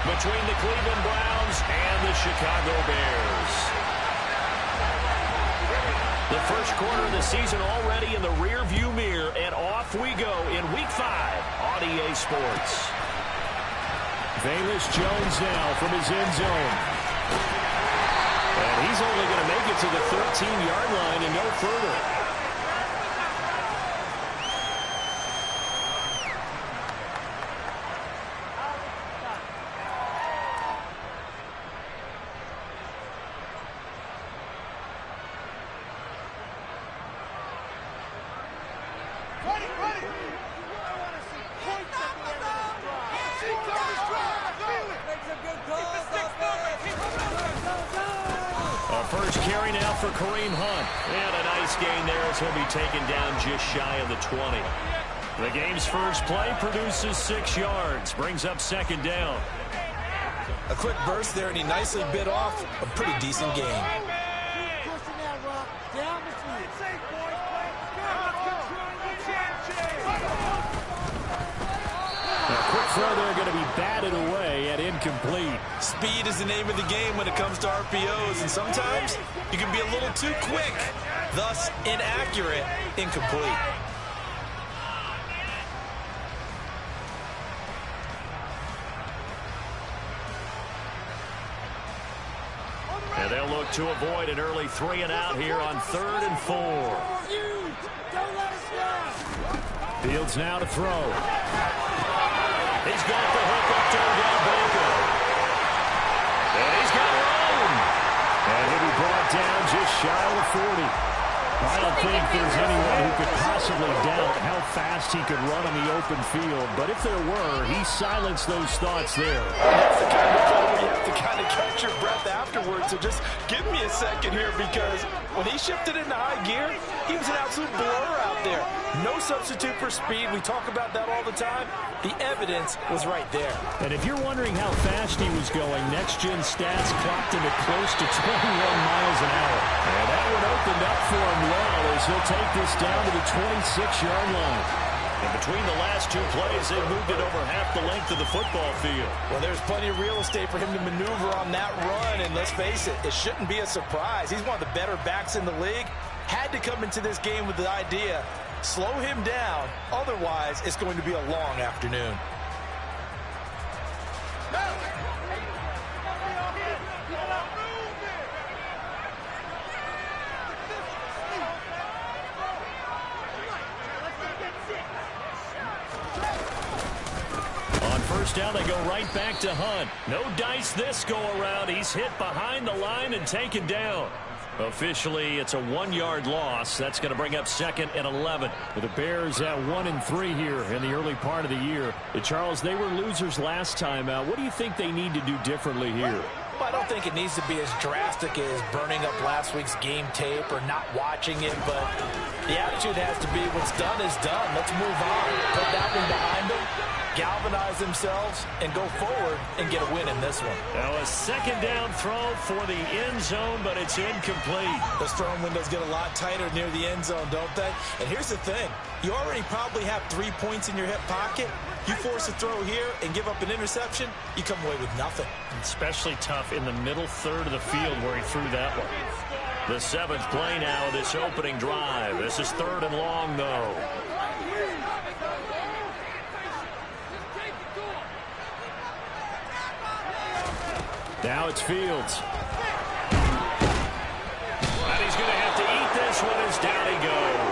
between the Cleveland Browns and the Chicago Bears. The first quarter of the season already in the rearview mirror, and off we go in Week 5 on EA Sports. Velus Jones now from his end zone. And he's only going to make it to the 13-yard line and no further. He'll be taken down just shy of the 20. The game's first play produces 6 yards, brings up second down. A quick burst there, and he nicely bit off a pretty decent gain. A quick throw there going to be batted away and incomplete. Speed is the name of the game when it comes to RPOs, and sometimes you can be a little too quick. Thus, inaccurate, incomplete. And they'll look to avoid an early 3 and out here on 3rd and 4. Fields now to throw. He's got the hook up to Odell Beckham. And he's got room. And he'll be brought down just shy of the 40. I don't think there's anyone who could possibly doubt how fast he could run on the open field. But if there were, he silenced those thoughts there. That's the kind of play where you have to kind of catch your breath afterwards. So just give me a second here, because when he shifted into high gear, he was an absolute blur out there. No substitute for speed. We talk about that all the time. The evidence was right there. And if you're wondering how fast he was going, next-gen stats clocked him at close to 21 miles an hour. And that one opened up for him well as he'll take this down to the 26-yard line. And between the last 2 plays, they've moved it over half the length of the football field. Well, there's plenty of real estate for him to maneuver on that run, and let's face it, it shouldn't be a surprise. He's one of the better backs in the league. Had to come into this game with the idea, slow him down, otherwise it's going to be a long afternoon. First down, they go right back to Hunt. No dice this go-around. He's hit behind the line and taken down. Officially, it's a 1-yard loss. That's going to bring up 2nd and 11. With the Bears at 1-3 here in the early part of the year. Charles, they were losers last time out. What do you think they need to do differently here? Well, I don't think it needs to be as drastic as burning up last week's game tape or not watching it, but the attitude has to be what's done is done. Let's move on. Put that one behind them, galvanize themselves, and go forward and get a win in this one. Now a second down throw for the end zone, but it's incomplete. Those throwing windows get a lot tighter near the end zone, don't they? And here's the thing. You already probably have 3 points in your hip pocket. You force a throw here and give up an interception, you come away with nothing. Especially tough in the middle third of the field where he threw that one. The 7th play now of this opening drive. This is 3rd and long, though. Now it's Fields. And he's going to have to eat this one as down he goes.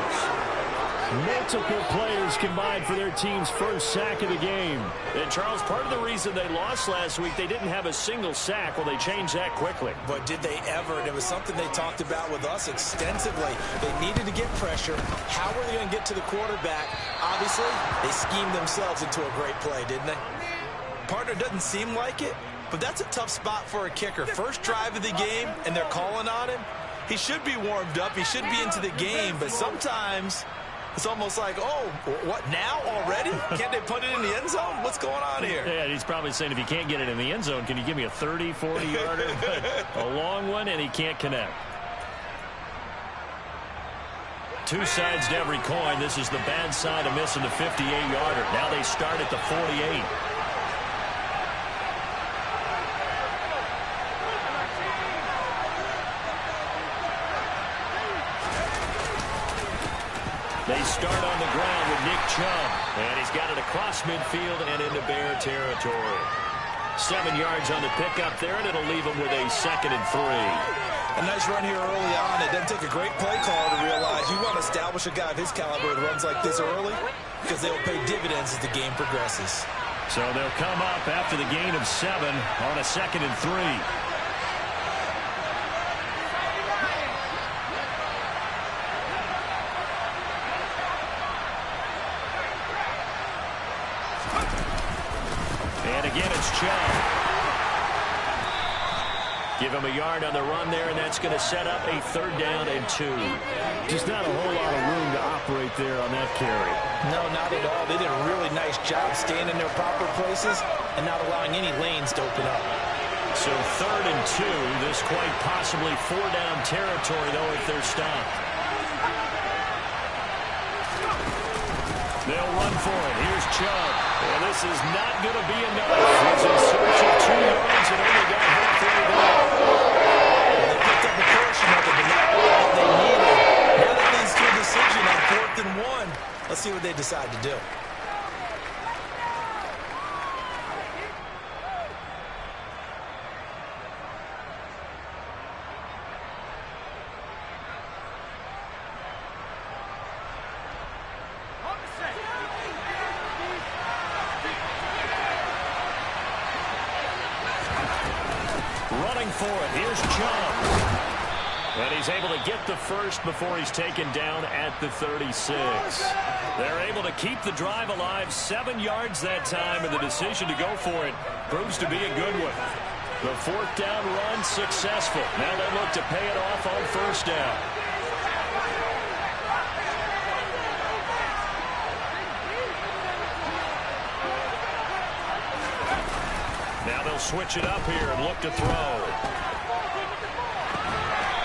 Multiple players combined for their team's first sack of the game. And, Charles, part of the reason they lost last week, they didn't have a single sack. Well, they changed that quickly. But did they ever? And it was something they talked about with us extensively. They needed to get pressure. How were they going to get to the quarterback? Obviously, they schemed themselves into a great play, didn't they? Partner doesn't seem like it, but that's a tough spot for a kicker. First drive of the game, and they're calling on him. He should be warmed up. He should be into the game, but sometimes it's almost like, oh, what, now already? Can't they put it in the end zone? What's going on here? Yeah, he's probably saying if you can't get it in the end zone, can you give me a 30, 40-yarder? A long one, and he can't connect. Two sides to every coin. This is the bad side of missing the 58-yarder. Now they start at the 48. They start on the ground with Nick Chubb. And he's got it across midfield and into Bear territory. 7 yards on the pickup there, and it'll leave him with a 2nd and 3. A nice run here early on. It doesn't take a great play caller to realize you want to establish a guy of his caliber with runs like this early because they'll pay dividends as the game progresses. So they'll come up after the gain of 7 on a 2nd and 3. And again, it's Chubb. Give him a yard on the run there, and that's going to set up a 3rd down and 2. Just not a whole lot of room to operate there on that carry. No, not at all. They did a really nice job staying in their proper places and not allowing any lanes to open up. So 3rd and 2. This quite possibly 4-down territory, though, if they're stopped. They'll run for it. Here's Chubb. Well, this is not going to be enough. He's in search of 2 yards and only got halfway there. Well, they picked up a portion of it, but not all that they needed. Now that leads to a decision on 4th and 1. Let's see what they decide to do. Running for it. Here's Chubb. And he's able to get the first before he's taken down at the 36. They're able to keep the drive alive. 7 yards that time, and the decision to go for it proves to be a good one. The 4th down run successful. Now they look to pay it off on 1st down. Now they'll switch it up here and look to throw.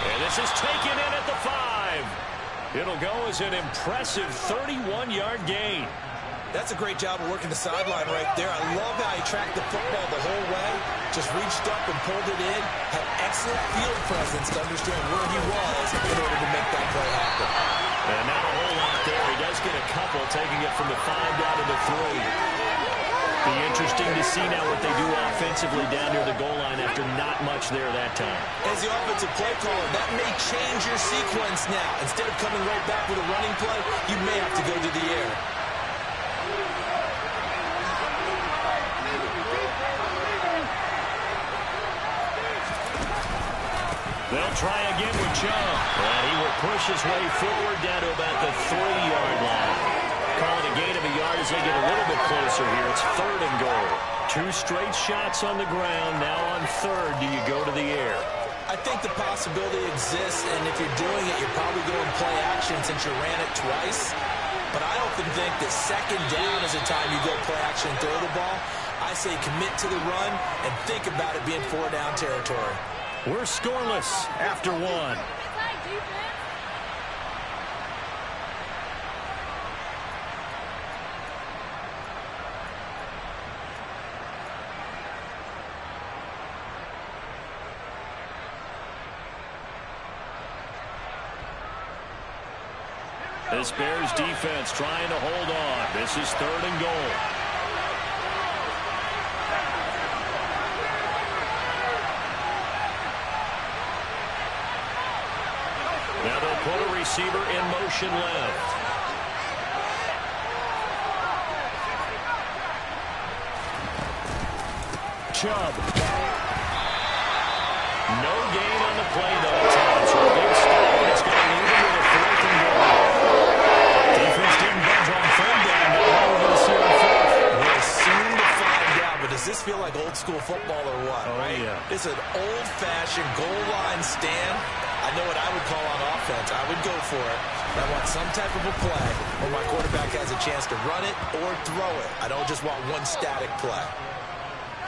And this is taken in at the 5. It'll go as an impressive 31-yard gain. That's a great job of working the sideline right there. I love how he tracked the football the whole way. Just reached up and pulled it in. Had excellent field presence to understand where he was in order to make that play happen. And not a whole lot there. He does get a couple, taking it from the 5 down to the 3. Be interesting to see now what they do offensively down near the goal line after not much there that time. As the offensive play caller, that may change your sequence now. Instead of coming right back with a running play, you may have to go to the air. They'll try again with Chubb. And he will push his way forward down to about the 3-yard line. Calling a gain of a yard as they get a little bit closer here. It's 3rd and goal. 2 straight shots on the ground. Now on 3rd, do you go to the air? I think the possibility exists, and if you're doing it, you're probably going play action since you ran it twice. But I often think that 2nd down is the time you go play action and throw the ball. I say commit to the run and think about it being 4-down territory. We're scoreless after 1. This Bears defense trying to hold on. This is 3rd and goal. Now they'll put a receiver in motion left. Chubb. No gain on the play, though, at times. So a big stop, and it's going to leave him with a 4th and goal. Defense didn't budge on 3rd down. Now we're going to see on 4th. We're soon to find out, but does this feel like old school football or what? Oh, right? yeah. It's an old-fashioned goal line stand. I know what I would call on offense. I would go for it. I want some type of a play where my quarterback has a chance to run it or throw it. I don't just want one static play.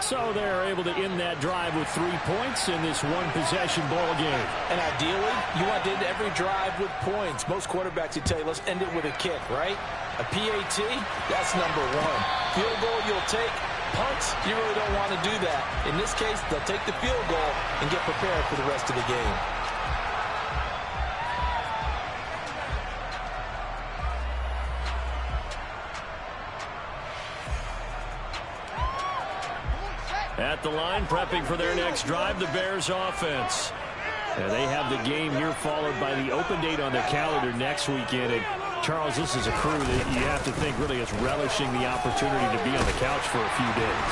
So they're able to end that drive with 3 points in this one-possession ball game. And ideally, you want to end every drive with points. Most quarterbacks would tell you, let's end it with a kick, right? A PAT, that's number 1. Field goal you'll take. Punts, you really don't want to do that. In this case, they'll take the field goal and get prepared for the rest of the game. At the line, prepping for their next drive, the Bears offense. They have the game here followed by the open date on their calendar next weekend. And Charles, this is a crew that you have to think really is relishing the opportunity to be on the couch for a few days.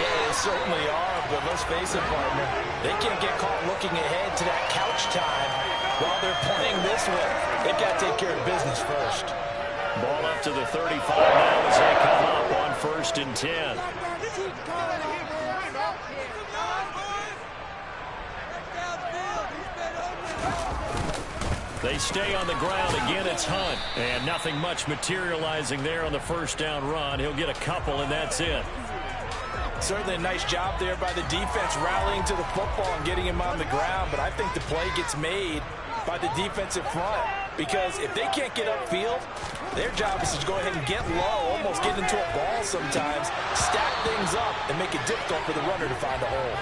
Yeah, they certainly are, but let's face it, partner. They can't get caught looking ahead to that couch time while they're playing this way. They've got to take care of business first. Ball up to the 35 now as they come up on 1st and 10. They stay on the ground. Again, it's Hunt. And nothing much materializing there on the first down run. He'll get a couple, and that's it. Certainly a nice job there by the defense rallying to the football and getting him on the ground. But I think the play gets made by the defensive front. Because if they can't get upfield, their job is to go ahead and get low, almost get into a ball sometimes, stack things up, and make it difficult for the runner to find a hole.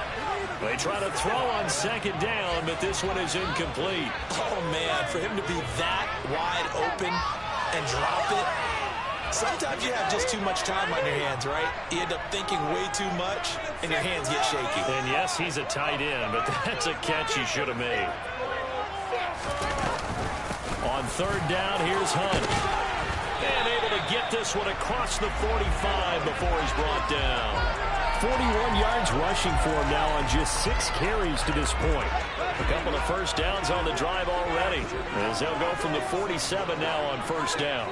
They try to throw on 2nd down, but this one is incomplete. Oh, man, for him to be that wide open and drop it, sometimes you have just too much time on your hands, right? You end up thinking way too much, and your hands get shaky. And, yes, he's a tight end, but that's a catch he should have made. On 3rd down, here's Hunt. And able to get this one across the 45 before he's brought down. 41 yards rushing for him now on just 6 carries to this point. A couple of first downs on the drive already, as they'll go from the 47 now on 1st down.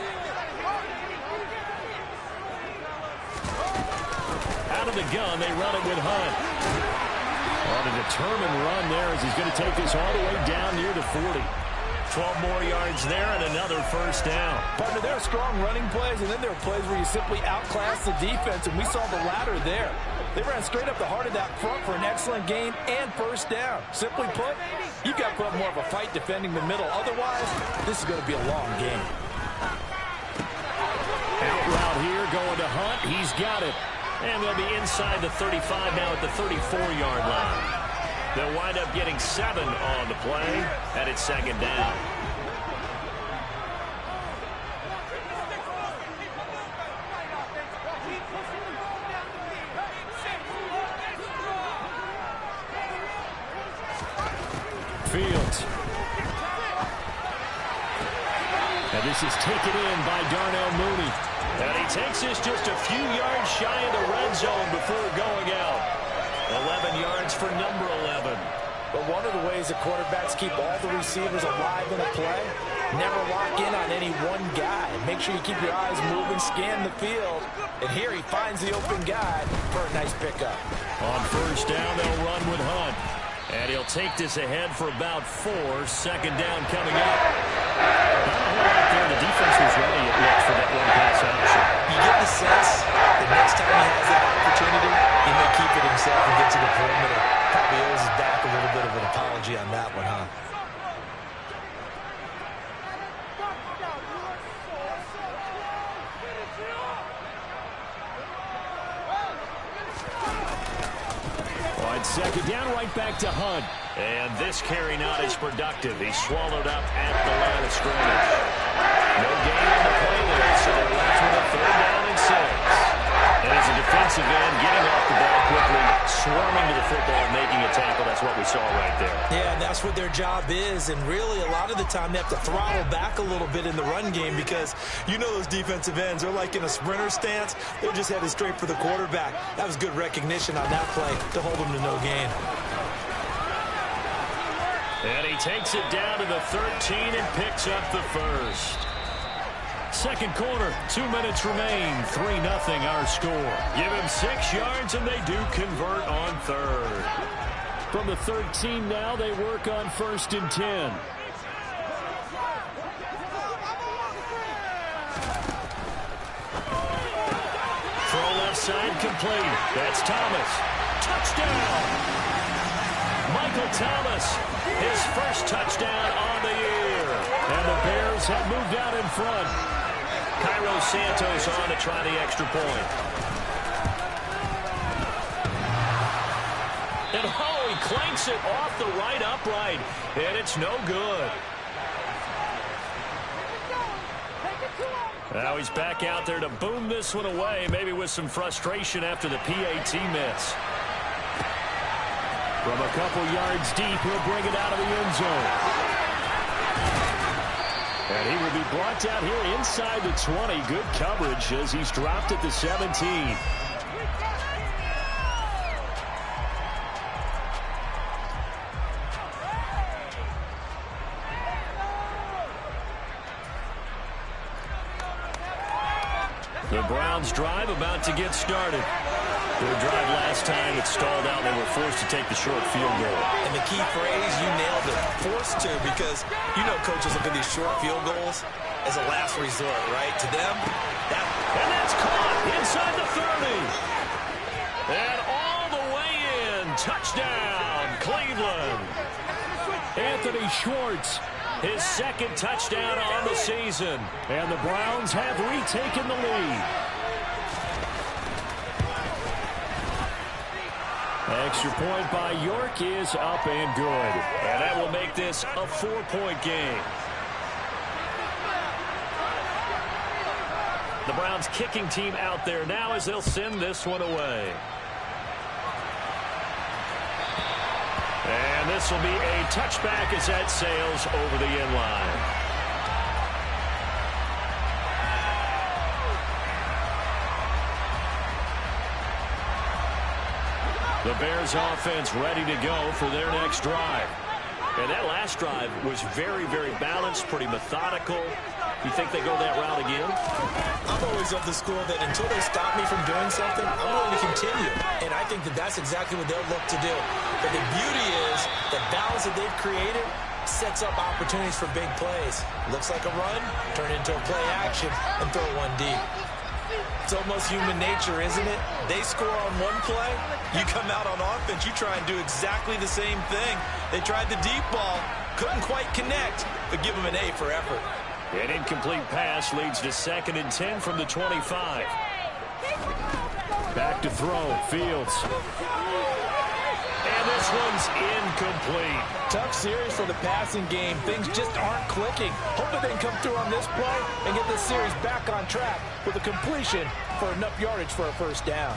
Out of the gun, they run it with Hunt. On a determined run there as he's going to take this all the way down near the 40. 12 more yards there and another first down. Partner, there are strong running plays, and then there are plays where you simply outclass the defense, and we saw the latter there. They ran straight up the heart of that front for an excellent gain and first down. Simply put, you've got to put up more of a fight defending the middle. Otherwise, this is going to be a long game. Out route here going to Hunt. He's got it. And they'll be inside the 35 now at the 34-yard line. They'll wind up getting 7 on the play, and it's 2nd down. Fields. And this is taken in by Darnell Mooney. And he takes this just a few yards shy of the red zone before going out. 11 yards for number 11. But one of the ways the quarterbacks keep all the receivers alive in a play, never lock in on any one guy. Make sure you keep your eyes moving, scan the field. And here he finds the open guy for a nice pickup. On 1st down, they'll run with Hunt. And he'll take this ahead for about 4. 2nd down coming up. Not a whole lot there. The defense was ready, it looks, for that one pass action. You get the sense the next time he has that opportunity, he may keep it himself and get to the perimeter. Probably owes his back a little bit of an apology on that one, huh? Wide 2nd down, right back to Hunt. And this carry not as productive. He's swallowed up at the line of scrimmage. No gain on the play there, so they're left with a 3rd down and 6. And as a defensive end, getting off the ball quickly, swarming to the football, making a tackle. That's what we saw right there. Yeah, and that's what their job is. And really, a lot of the time, they have to throttle back a little bit in the run game because you know those defensive ends, they're like in a sprinter stance. They're just headed straight for the quarterback. That was good recognition on that play to hold them to no gain. And he takes it down to the 13 and picks up the first. 2nd quarter, 2 minutes remain. 3-0 our score. Give him 6 yards, and they do convert on 3rd. From the 13 now, they work on 1st and 10. Throw left side complete. That's Thomas. Touchdown! Michael Thomas, his first touchdown on the year. And the Bears have moved out in front. Cairo Santos on to try the extra point. And oh, he clanks it off the right upright. And it's no good. Now he's back out there to boom this one away, maybe with some frustration after the PAT miss. From a couple yards deep, he'll bring it out of the end zone. And he will be brought down here inside the 20. Good coverage as he's dropped at the 17. The Browns drive about to get started. Their drive last time, it stalled out. They were forced to take the short field goal. And the key phrase, you nailed it, forced to, because you know coaches look at these short field goals as a last resort, right? To them, and that's caught inside the 30. And all the way in. Touchdown, Cleveland. Anthony Schwartz, his second touchdown on the season. And the Browns have retaken the lead. Extra point by York is up and good. And that will make this a 4-point game. The Browns kicking team out there now as they'll send this one away. And this will be a touchback as that sails over the end line. The Bears offense ready to go for their next drive. And that last drive was very, very balanced, pretty methodical. You think they go that route again? I'm always of the school that until they stop me from doing something, I'm willing to continue. And I think that that's exactly what they'll look to do. But the beauty is the balance that they've created sets up opportunities for big plays. Looks like a run, turn it into a play action, and throw one deep. It's almost human nature, isn't it? They score on one play, you come out on offense, you try and do exactly the same thing. They tried the deep ball, couldn't quite connect, but give them an A for effort. An incomplete pass leads to 2nd and 10 from the 25. Back to throw, Fields. And this one's incomplete. Tough series for the passing game. Things just aren't clicking. Hoping they can come through on this play and get this series back on track with a completion for enough yardage for a first down.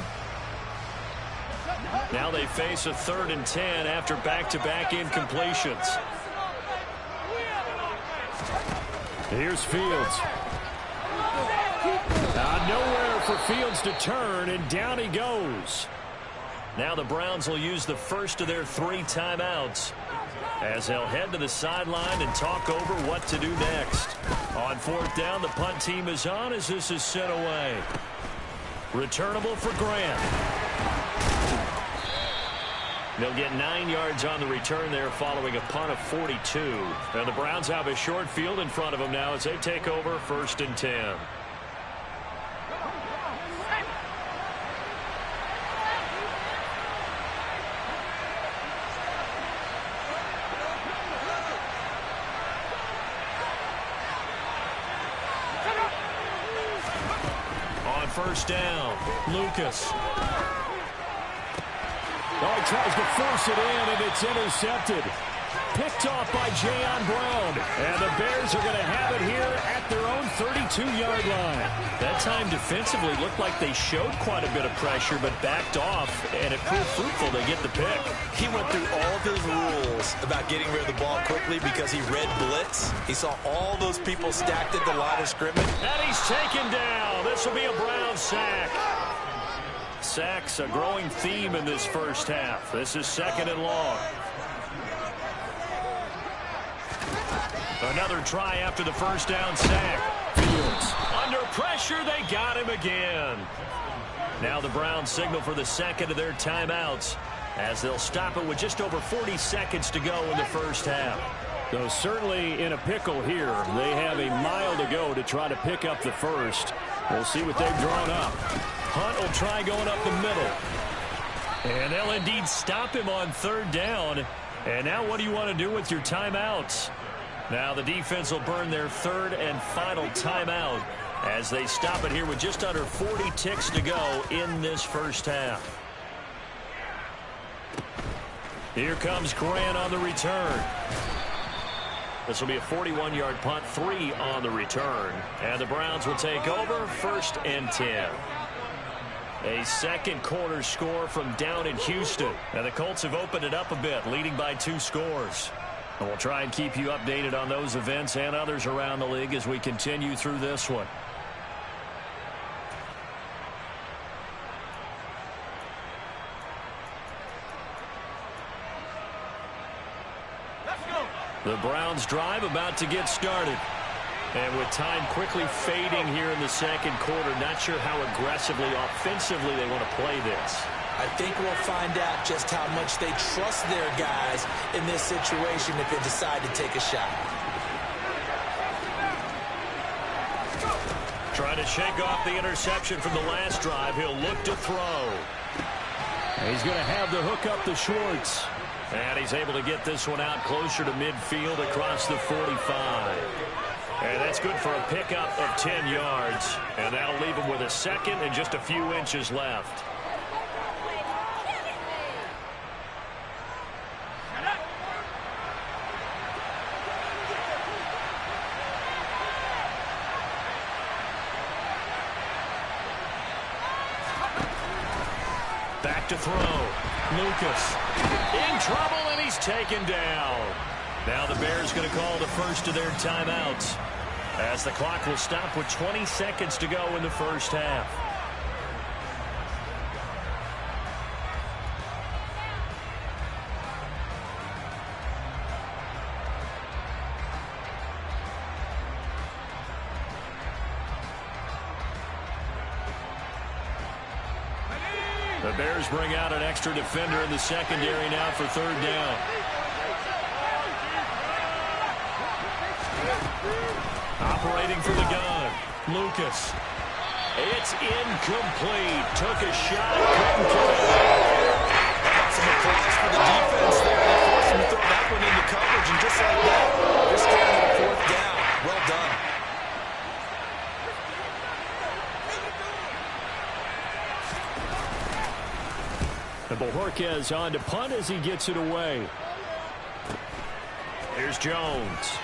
Now they face a 3rd and 10 after back-to-back incompletions. Here's Fields. Nowhere for Fields to turn, and down he goes. Now the Browns will use the first of their 3 timeouts as they'll head to the sideline and talk over what to do next. On 4th down, the punt team is on as this is sent away. Returnable for Grant. They'll get 9 yards on the return there following a punt of 42. And the Browns have a short field in front of them now as they take over 1st and 10. On 1st down, Lucas. Oh, he tries to force it in, and it's intercepted. Picked off by Jayon Brown. And the Bears are going to have it here at their own 32-yard line. That time defensively looked like they showed quite a bit of pressure, but backed off, and it proved fruitful. They get the pick. He went through all of his rules about getting rid of the ball quickly because he read blitz. He saw all those people stacked at the line of scrimmage. And he's taken down. This will be a Brown sack. Sacks a growing theme in this first half. This is 2nd and long. Another try after the first down sack. Fields under pressure. They got him again. Now the Browns signal for the 2nd of their timeouts as they'll stop it with just over 40 seconds to go in the first half. Though certainly in a pickle here. They have a mile to go to try to pick up the first. We'll see what they've drawn up. Hunt will try going up the middle. And they'll indeed stop him on 3rd down. And now what do you want to do with your timeouts? Now the defense will burn their 3rd and final timeout as they stop it here with just under 40 ticks to go in this first half. Here comes Grant on the return. This will be a 41-yard punt, 3 on the return. And the Browns will take over 1st and 10. A second quarter score from down in Houston. And the Colts have opened it up a bit, leading by 2 scores. And we'll try and keep you updated on those events and others around the league as we continue through this one. The Browns drive about to get started. And with time quickly fading here in the second quarter, not sure how aggressively, offensively they want to play this. I think we'll find out just how much they trust their guys in this situation if they decide to take a shot. Trying to shake off the interception from the last drive. He'll look to throw. He's going to have the hook up to Schwartz. And he's able to get this one out closer to midfield across the 45. And that's good for a pickup of 10 yards. And that'll leave him with a second and just a few inches left. Back to throw. Lucas in trouble, and he's taken down. Now the Bears going to call the first of their timeouts as the clock will stop with 20 seconds to go in the first half. The Bears bring out an extra defender in the secondary now for third down. Operating for the gun, Lucas. It's incomplete. Took a shot, couldn't connect. Some applause for the defense there. They forced him to throw that one into coverage, and just like that, they're scared of a 4th down. Well done. And Bojorquez on to punt as he gets it away. Here's Jones.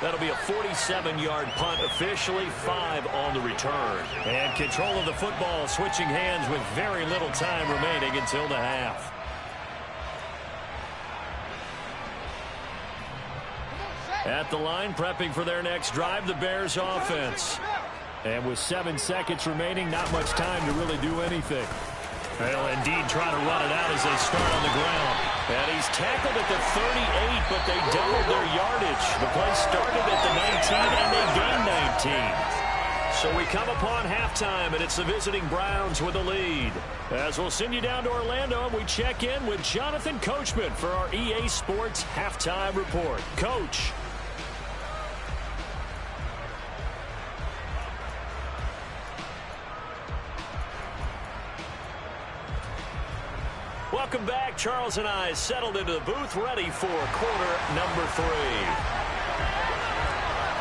That'll be a 47-yard punt, officially 5 on the return. And control of the football switching hands with very little time remaining until the half. At the line, prepping for their next drive, the Bears offense. And with 7 seconds remaining, not much time to really do anything. They'll indeed try to run it out as they start on the ground. And he's tackled at the 38, but they doubled their yardage. The play started at the 19, and they gained 19. So we come upon halftime, and it's the visiting Browns with the lead. As we'll send you down to Orlando, and we check in with Jonathan Coachman for our EA Sports Halftime Report. Coach. Welcome back. Charles and I settled into the booth, ready for quarter number 3.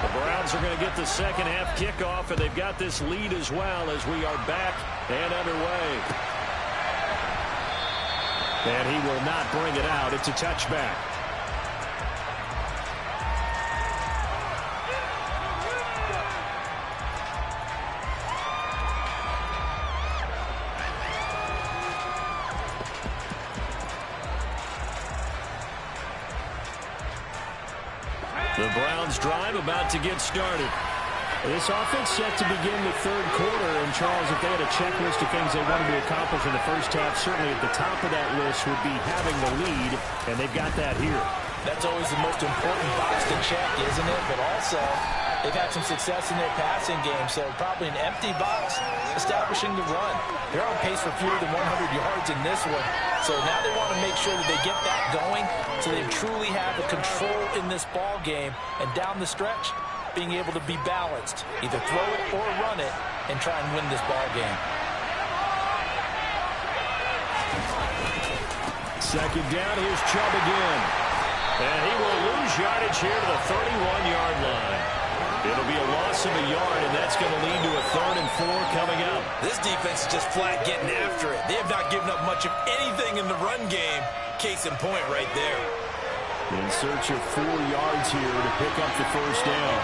The Browns are going to get the second half kickoff, and they've got this lead as well as we are back and underway. And he will not bring it out. It's a touchback. The Browns drive about to get started. This offense set to begin the third quarter. And, Charles, if they had a checklist of things they wanted to accomplish in the first half, certainly at the top of that list would be having the lead, and they've got that here. That's always the most important box to check, isn't it? But also, they've had some success in their passing game, so probably an empty box establishing the run. They're on pace for fewer than 100 yards in this one, so now they want to make sure that they get that going so they truly have the control in this ball game, and down the stretch, being able to be balanced, either throw it or run it, and try and win this ball game. Second down, here's Chubb again. And he will lose yardage here to the 31-yard line. It'll be a loss of a yard, and that's going to lead to a 3rd and 4 coming up. This defense is just flat getting after it. They have not given up much of anything in the run game. Case in point right there. In search of 4 yards here to pick up the first down.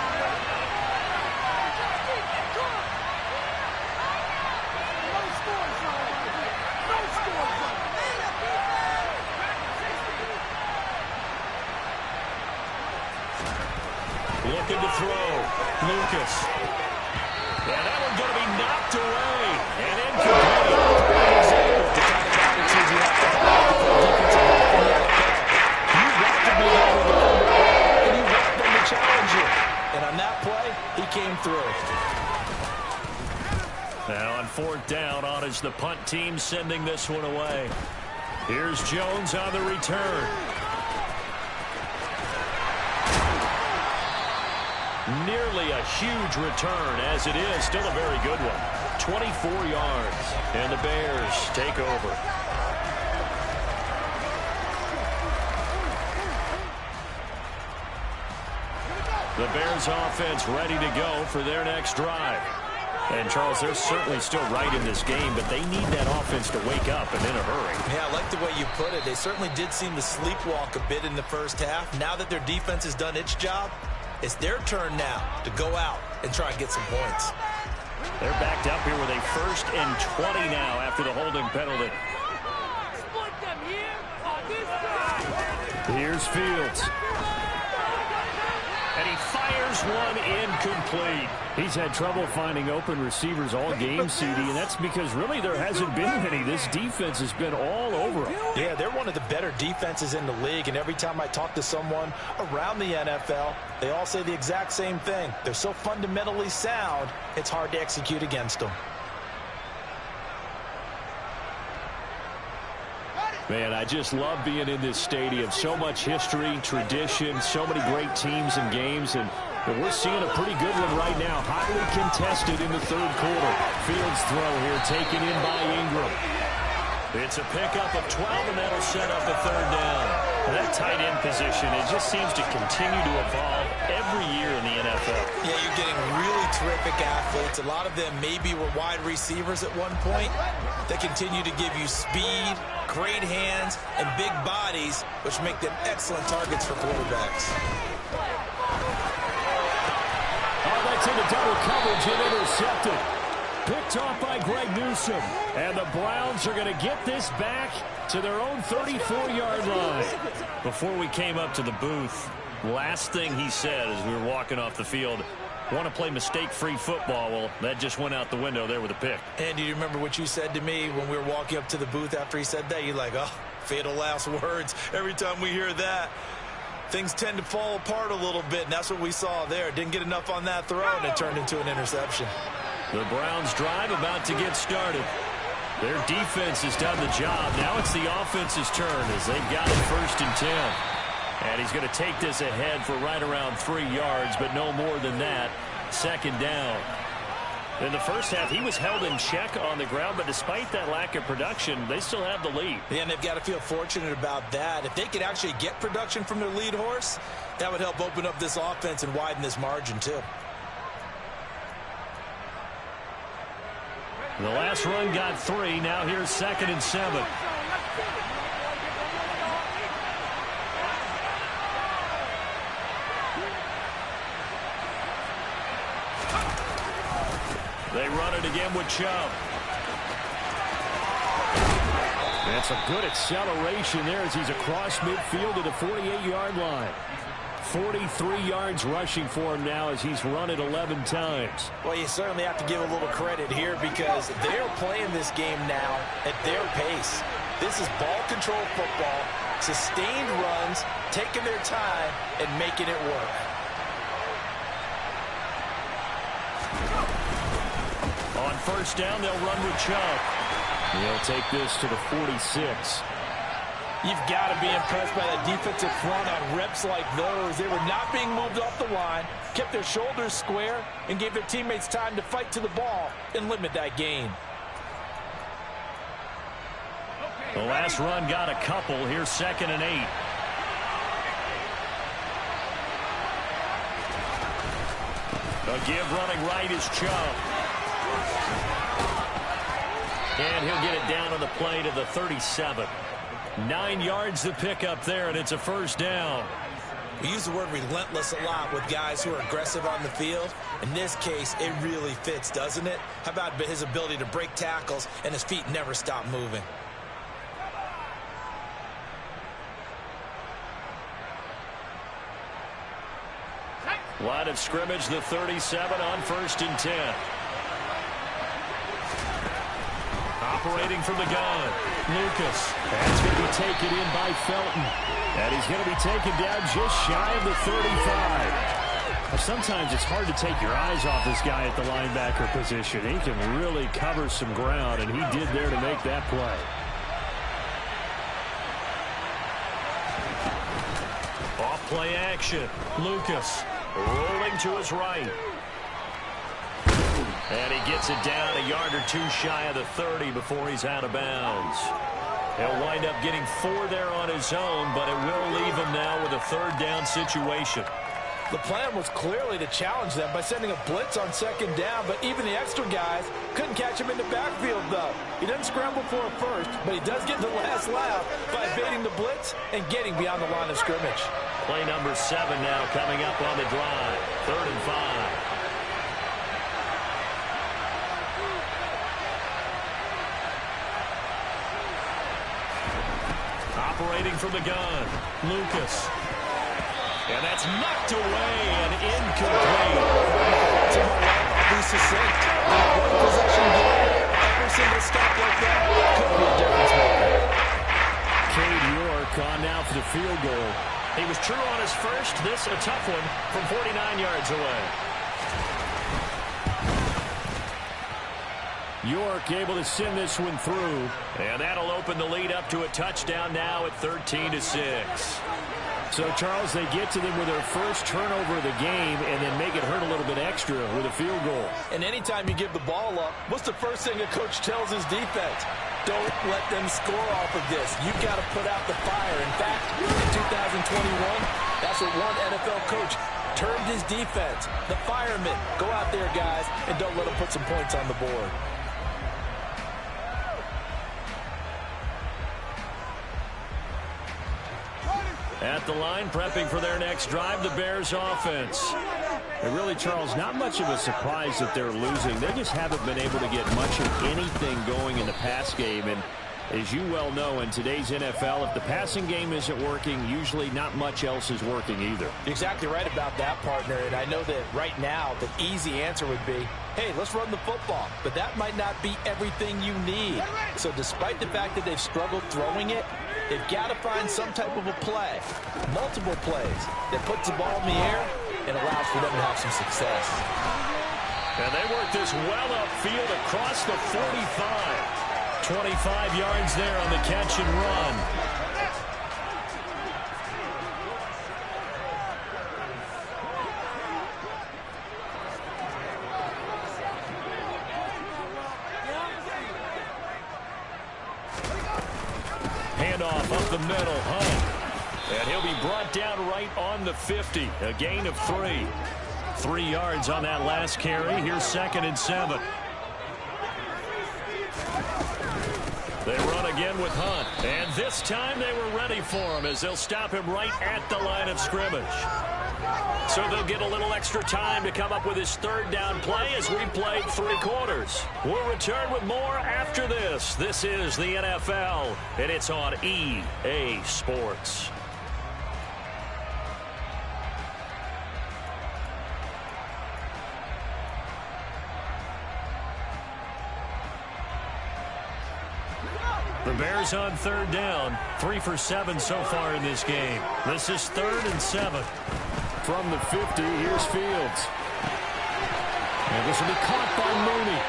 Lucas. And that one's going to be knocked away. And incomplete. The kind of attitude you have to have to play defensive back in the NFL. You want to be able to go and you want them to challenge you. And on that play, he came through. Now on fourth down, on is the punt team sending this one away. Here's Jones on the return. Nearly a huge return, as it is. Still a very good one. 24 yards, and the Bears take over. The Bears offense ready to go for their next drive. And, Charles, they're certainly still right in this game, but they need that offense to wake up and in a hurry. Yeah, I like the way you put it. They certainly did seem to sleepwalk a bit in the first half. Now that their defense has done its job, it's their turn now to go out and try and get some points. They're backed up here with a 1st and 20 now after the holding penalty. Here's Fields. And he fires one incomplete. He's had trouble finding open receivers all game, CD, and that's because really there hasn't been many. This defense has been all over them. Yeah, they're one of the better defenses in the league, and every time I talk to someone around the NFL, they all say the exact same thing. They're so fundamentally sound, it's hard to execute against them. Man, I just love being in this stadium. So much history, tradition, so many great teams and games, and we're seeing a pretty good one right now. Highly contested in the third quarter. Fields throw here taken in by Ingram. It's a pickup of 12, and that'll set up a third down. And that tight end position, it just seems to continue to evolve every year in the NFL. Yeah, you're getting really terrific athletes. A lot of them maybe were wide receivers at one point. They continue to give you speed, great hands, and big bodies, which make them excellent targets for quarterbacks. Oh, that's into double coverage and intercepted. Picked off by Greg Newsome. And the Browns are going to get this back to their own 34-yard line. Before we came up to the booth, last thing he said as we were walking off the field, want to play mistake-free football. Well, that just went out the window there with a pick. And do you remember what you said to me when we were walking up to the booth after he said that? You're like, oh, fatal last words. Every time we hear that, things tend to fall apart a little bit, and that's what we saw there. Didn't get enough on that throw, and it turned into an interception. The Browns drive about to get started. Their defense has done the job. Now it's the offense's turn as they've got it 1st and 10. And he's going to take this ahead for right around 3 yards, but no more than that. 2nd down. In the first half, he was held in check on the ground, but despite that lack of production, they still have the lead. Yeah, and they've got to feel fortunate about that. If they could actually get production from their lead horse, that would help open up this offense and widen this margin too. The last run got 3. Now here's 2nd and 7. They run it again with Chubb. That's a good acceleration there as he's across midfield to the 48-yard line. 43 yards rushing for him now as he's run it 11 times. Well, you certainly have to give a little credit here because they're playing this game now at their pace. This is ball control football, sustained runs, taking their time, and making it work. On 1st down, they'll run with Chubb. He'll take this to the 46. You've got to be impressed by that defensive front on reps like those. They were not being moved off the line, kept their shoulders square, and gave their teammates time to fight to the ball and limit that gain. The last run got a couple. Here's 2nd and 8. A give running right is Chubb. And he'll get it down on the play to the 37. 9 yards to pick up there, and it's a 1st down. We use the word relentless a lot with guys who are aggressive on the field. In this case, it really fits, doesn't it? How about his ability to break tackles and his feet never stop moving? Line of scrimmage, the 37 on 1st and 10. Operating from the gun, Lucas. That's going to be taken in by Felton. And he's going to be taken down just shy of the 35. Sometimes it's hard to take your eyes off this guy at the linebacker position. He can really cover some ground, and he did there to make that play. Off play action. Lucas rolling to his right. And he gets it down a yard or two shy of the 30 before he's out of bounds. He'll wind up getting 4 there on his own, but it will leave him now with a 3rd down situation. The plan was clearly to challenge them by sending a blitz on 2nd down, but even the extra guys couldn't catch him in the backfield, though. He doesn't scramble for a first, but he does get the last laugh by evading the blitz and getting beyond the line of scrimmage. Play number 7 now coming up on the drive. 3rd and 5. Operating from the gun, Lucas. And that's knocked away and incomplete. I'll be succinct. In a one-possession game, every single stop like that could be a difference maker. Cade York on now for the field goal. He was true on his first. This a tough one from 49 yards away. York able to send this one through. And that'll open the lead up to a touchdown now at 13-6. So, Charles, they get to them with their first turnover of the game and then make it hurt a little bit extra with a field goal. And anytime you give the ball up, what's the first thing a coach tells his defense? Don't let them score off of this. You've got to put out the fire. In fact, in 2021, that's what one NFL coach termed his defense. The firemen. Go out there, guys, and don't let them put some points on the board. At the line, prepping for their next drive, the Bears offense. And really, Charles, not much of a surprise that they're losing. They just haven't been able to get much of anything going in the pass game. And as you well know, in today's NFL, if the passing game isn't working, usually not much else is working either. You're exactly right about that, partner. And I know that right now the easy answer would be, hey, let's run the football. But that might not be everything you need. So despite the fact that they've struggled throwing it, they've got to find some type of a play, multiple plays, that puts the ball in the air and allows for them to have some success. And they work this well upfield across the 45. 25 yards there on the catch and run. Handoff up the middle, Hunt. And he'll be brought down right on the 50. A gain of 3. 3 yards on that last carry. Here's 2nd and 7. They run again with Hunt. And this time they were ready for him as they'll stop him right at the line of scrimmage. So they'll get a little extra time to come up with his 3rd down play as we played 3 quarters. We'll return with more after this. This is the NFL, and it's on EA Sports. The Bears on 3rd down. 3 for 7 so far in this game. This is 3rd and 7. From the 50, here's Fields. And this will be caught by Mooney.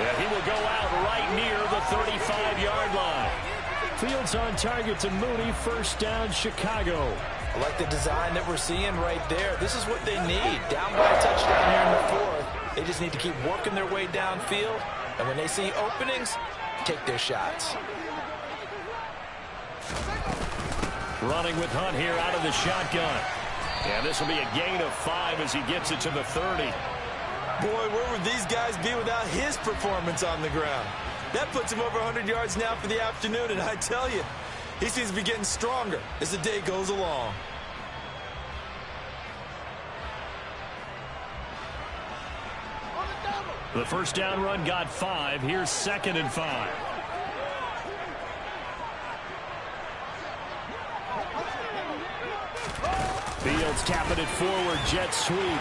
And he will go out right near the 35-yard line. Fields on target to Mooney. 1st down, Chicago. I like the design that we're seeing right there. This is what they need. Down by a touchdown here in the 4th. They just need to keep working their way downfield. And when they see openings, take their shots. Running with Hunt here out of the shotgun. And this will be a gain of 5 as he gets it to the 30. Boy, where would these guys be without his performance on the ground? That puts him over 100 yards now for the afternoon, and I tell you, he seems to be getting stronger as the day goes along. The 1st down run got 5. Here's 2nd and 5. Fields tapping it forward, jet sweep.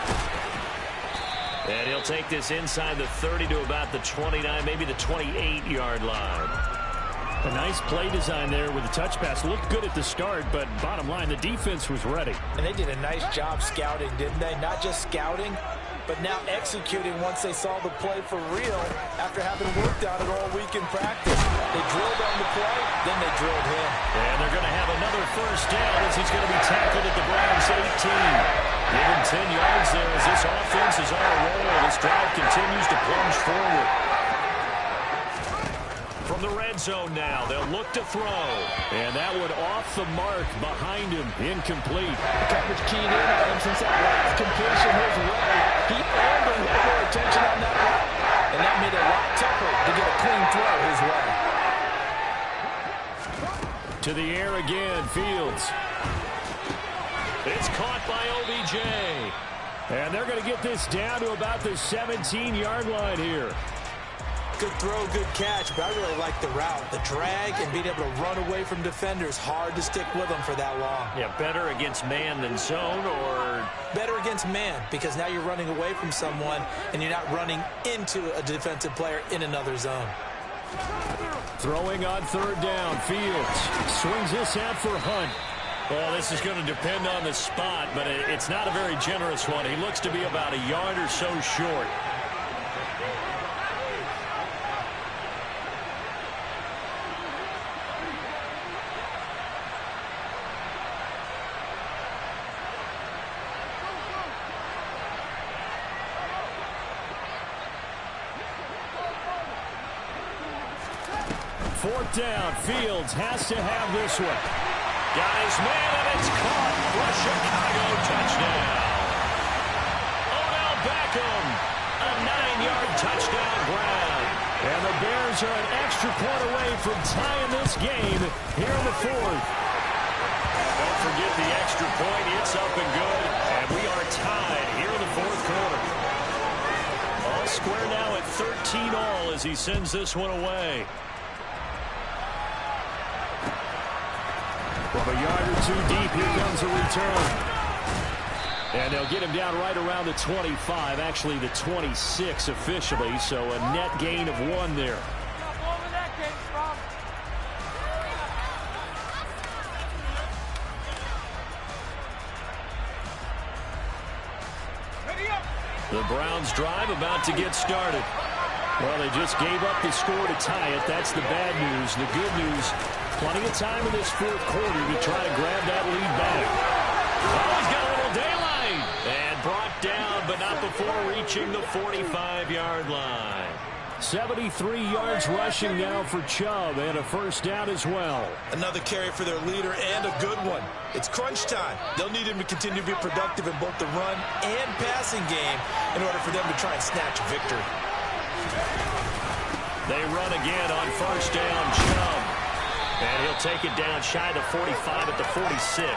And he'll take this inside the 30 to about the 29, maybe the 28-yard line. A nice play design there with the touch pass. Looked good at the start, but bottom line, the defense was ready. And they did a nice job scouting, didn't they? Not just scouting, but now executing once they saw the play for real after having worked on it all week in practice. They drilled on the play, then they drilled him. And they're going to have another first down as he's going to be tackled at the Browns 18. Given 10 yards there as this offense is on a roll. This drive continues to plunge forward. From the red zone now, they'll look to throw. And that one off the mark behind him, incomplete. Coverage keyed in on him since that last completion his way. He earned a little more attention on that route, and that made it a lot tougher to get a clean throw his way. To the air again, Fields. It's caught by OBJ. And they're going to get this down to about the 17-yard line here. Good throw, good catch, but I really like the route. The drag and being able to run away from defenders. Hard to stick with them for that long. Yeah, better against man than zone, or better against man, because now you're running away from someone and you're not running into a defensive player in another zone. Throwing on third down, Fields swings this out for Hunt. Well, this is going to depend on the spot, but it's not a very generous one. He looks to be about a yard or so short. Fourth down, Fields has to have this one. Got his man, and it's caught for Chicago. Touchdown. Odell Beckham, a 9-yard touchdown grab. And the Bears are an extra point away from tying this game here in the fourth. Don't forget the extra point. It's up and good, and we are tied here in the fourth quarter. All square now at 13 all as he sends this one away. From a yard or two deep, here comes a return. And they'll get him down right around the 25, actually the 26 officially, so a net gain of 1 there. The Browns drive about to get started. Well, they just gave up the score to tie it. That's the bad news. The good news, plenty of time in this fourth quarter to try to grab that lead back. Oh, he's got a little daylight. And brought down, but not before reaching the 45-yard line. 73 yards rushing now for Chubb, and a first down as well. Another carry for their leader, and a good one. It's crunch time. They'll need him to continue to be productive in both the run and passing game in order for them to try and snatch victory. They run again on first down, Chubb. And he'll take it down shy of the 45 at the 46.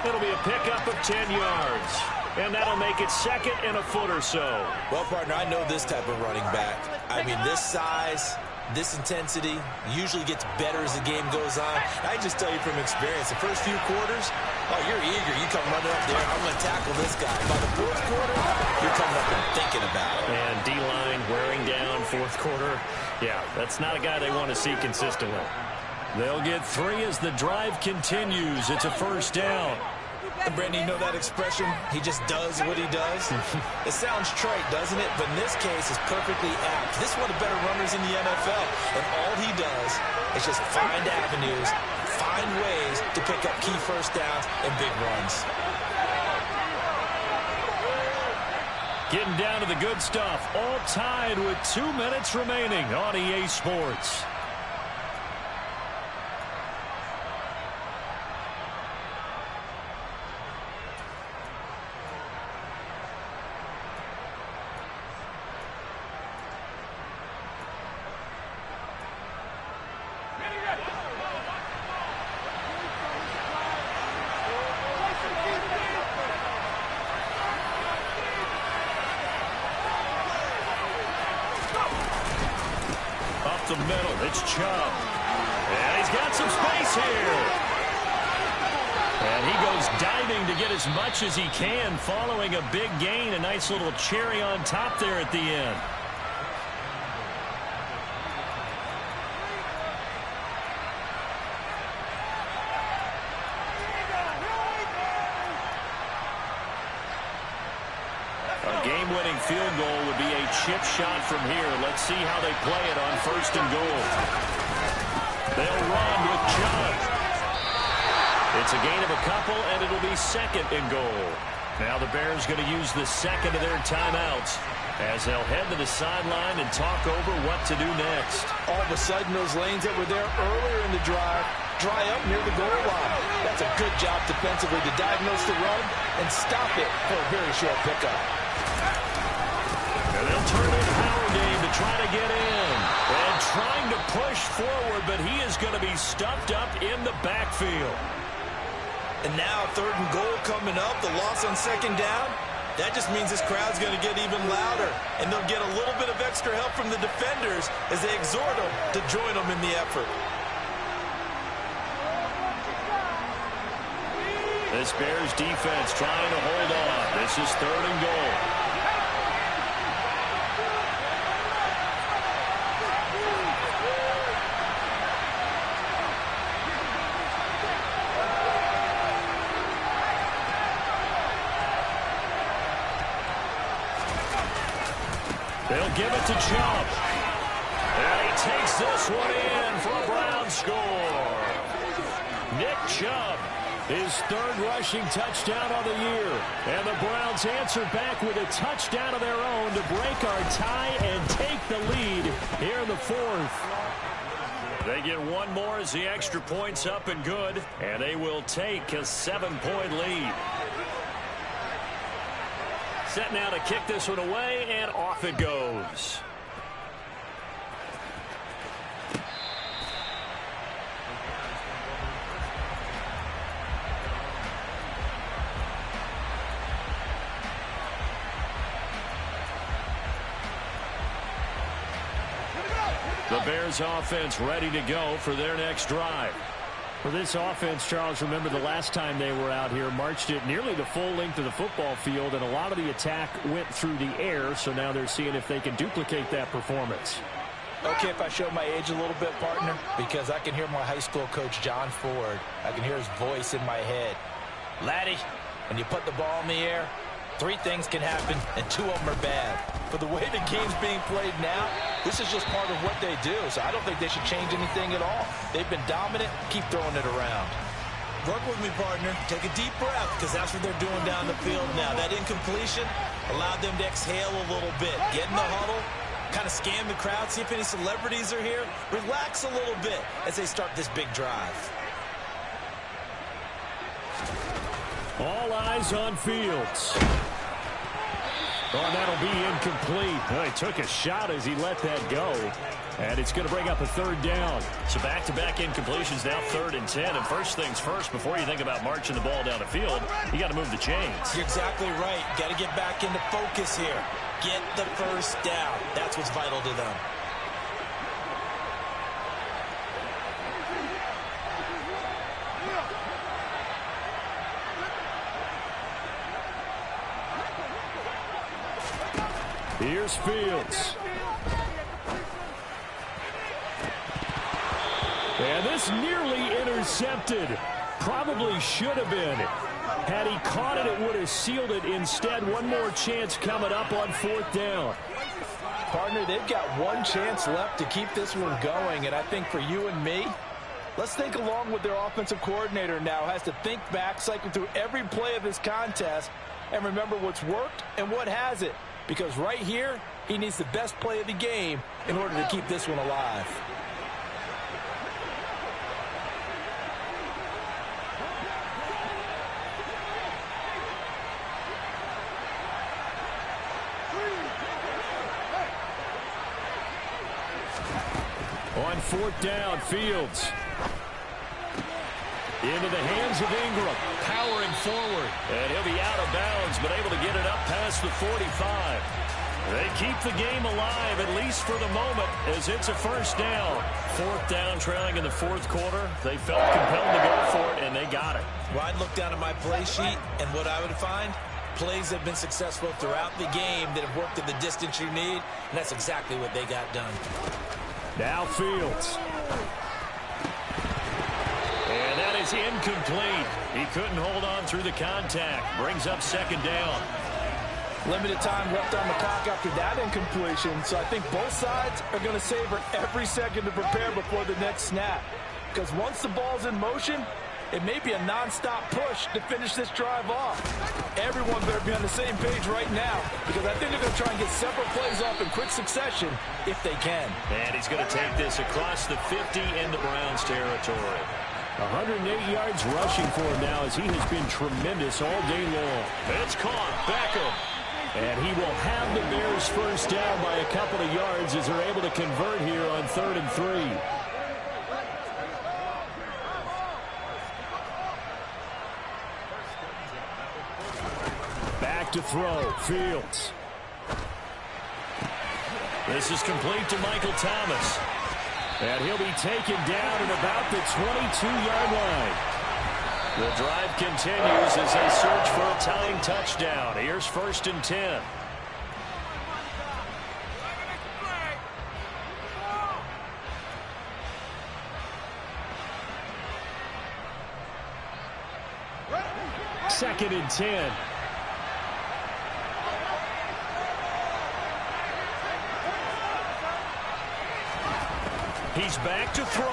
It'll be a pickup of 10 yards. And that'll make it second and a foot or so. Well, partner, I know this type of running back. I mean, this size, this intensity usually gets better as the game goes on. I just tell you from experience, the first few quarters, oh, you're eager. You come running up there, I'm going to tackle this guy. By the fourth quarter, you're coming up and thinking about it. And D-line wearing down fourth quarter. Yeah, that's not a guy they want to see consistently. They'll get 3 as the drive continues. It's a first down. And Brandon, you know that expression? He just does what he does. It sounds trite, doesn't it? But in this case, it's perfectly apt. This is one of the better runners in the NFL. And all he does is just find avenues, find ways to pick up key first downs and big runs. Getting down to the good stuff. All tied with 2 minutes remaining on EA Sports. The middle, it's Chubb. And he's got some space here. And he goes diving to get as much as he can, following a big gain. A nice little cherry on top there at the end. A game-winning field goal would be a chip shot from here. Let's see how they play it on 1st and goal. They'll run with Chubb. It's a gain of a couple, and it'll be 2nd and goal. Now the Bears going to use the 2nd of their timeouts as they'll head to the sideline and talk over what to do next. All of a sudden, those lanes that were there earlier in the drive dry up near the goal line. That's a good job defensively to diagnose the run and stop it for a very short pickup. And they'll turn in power game to try to get in. And trying to push forward, but he is going to be stuffed up in the backfield. And now 3rd and goal coming up, the loss on 2nd down. That just means this crowd's going to get even louder. And they'll get a little bit of extra help from the defenders as they exhort them to join them in the effort. This Bears defense trying to hold on. This is 3rd and goal. They'll give it to Chubb. And he takes this one in for a Brown score. Nick Chubb, his 3rd rushing touchdown of the year. And the Browns answer back with a touchdown of their own to break our tie and take the lead here in the 4th. They get one more as the extra point's up and good. And they will take a 7-point lead. Set now to kick this one away, and off it goes. The Bears offense ready to go for their next drive. For this offense, Charles, remember the last time they were out here, marched it nearly the full length of the football field, and a lot of the attack went through the air, so now they're seeing if they can duplicate that performance. Okay, if I show my age a little bit, partner, because I can hear my high school coach, John Ford. I can hear his voice in my head. Laddie, when you put the ball in the air, 3 things can happen, and 2 of them are bad. For the way the game's being played now, this is just part of what they do, so I don't think they should change anything at all. They've been dominant. Keep throwing it around. Work with me, partner. Take a deep breath, because that's what they're doing down the field now. That incompletion allowed them to exhale a little bit. Get in the huddle, kind of scan the crowd, see if any celebrities are here. Relax a little bit as they start this big drive. All eyes on Fields. Oh, that'll be incomplete. Oh, he took a shot as he let that go. And it's going to bring up a 3rd down. So back-to-back incompletions, now 3rd and 10. And first things first, before you think about marching the ball down the field, you got to move the chains. You're exactly right. Got to get back into focus here. Get the first down. That's what's vital to them. Here's Fields. And this nearly intercepted. Probably should have been. Had he caught it, it would have sealed it. Instead, one more chance coming up on 4th down. Partner, they've got one chance left to keep this one going. And I think for you and me, let's think along with their offensive coordinator now. Has to think back, cycle through every play of this contest, and remember what's worked and what hasn't. Because right here, he needs the best play of the game in order to keep this one alive. On 4th down, Fields. Into the hands of Ingram, powering forward. And he'll be out of bounds, but able to get it up past the 45. They keep the game alive, at least for the moment, as it's a first down. Fourth down, trailing in the fourth quarter. They felt compelled to go for it, and they got it. Well, I'd look down at my play sheet, and what I would find, plays have been successful throughout the game that have worked in the distance you need, and that's exactly what they got done. Now Fields. And that is incomplete. He couldn't hold on through the contact. Brings up second down. Limited time left on the clock after that incompletion, so I think both sides are going to savor every second to prepare before the next snap. Because once the ball's in motion, it may be a non-stop push to finish this drive off. Everyone better be on the same page right now, because I think they're going to try and get several plays off in quick succession if they can. And he's going to take this across the 50 into Browns territory. 108 yards rushing for him now, as he has been tremendous all day long. It's caught. Beckham. And he will have the Bears first down by a couple of yards as they're able to convert here on 3rd and 3. Back to throw. Fields. This is complete to Michael Thomas. And he'll be taken down at about the 22-yard line. The drive continues as they search for a tying touchdown. Here's 1st and 10. Second and 10. He's back to throw.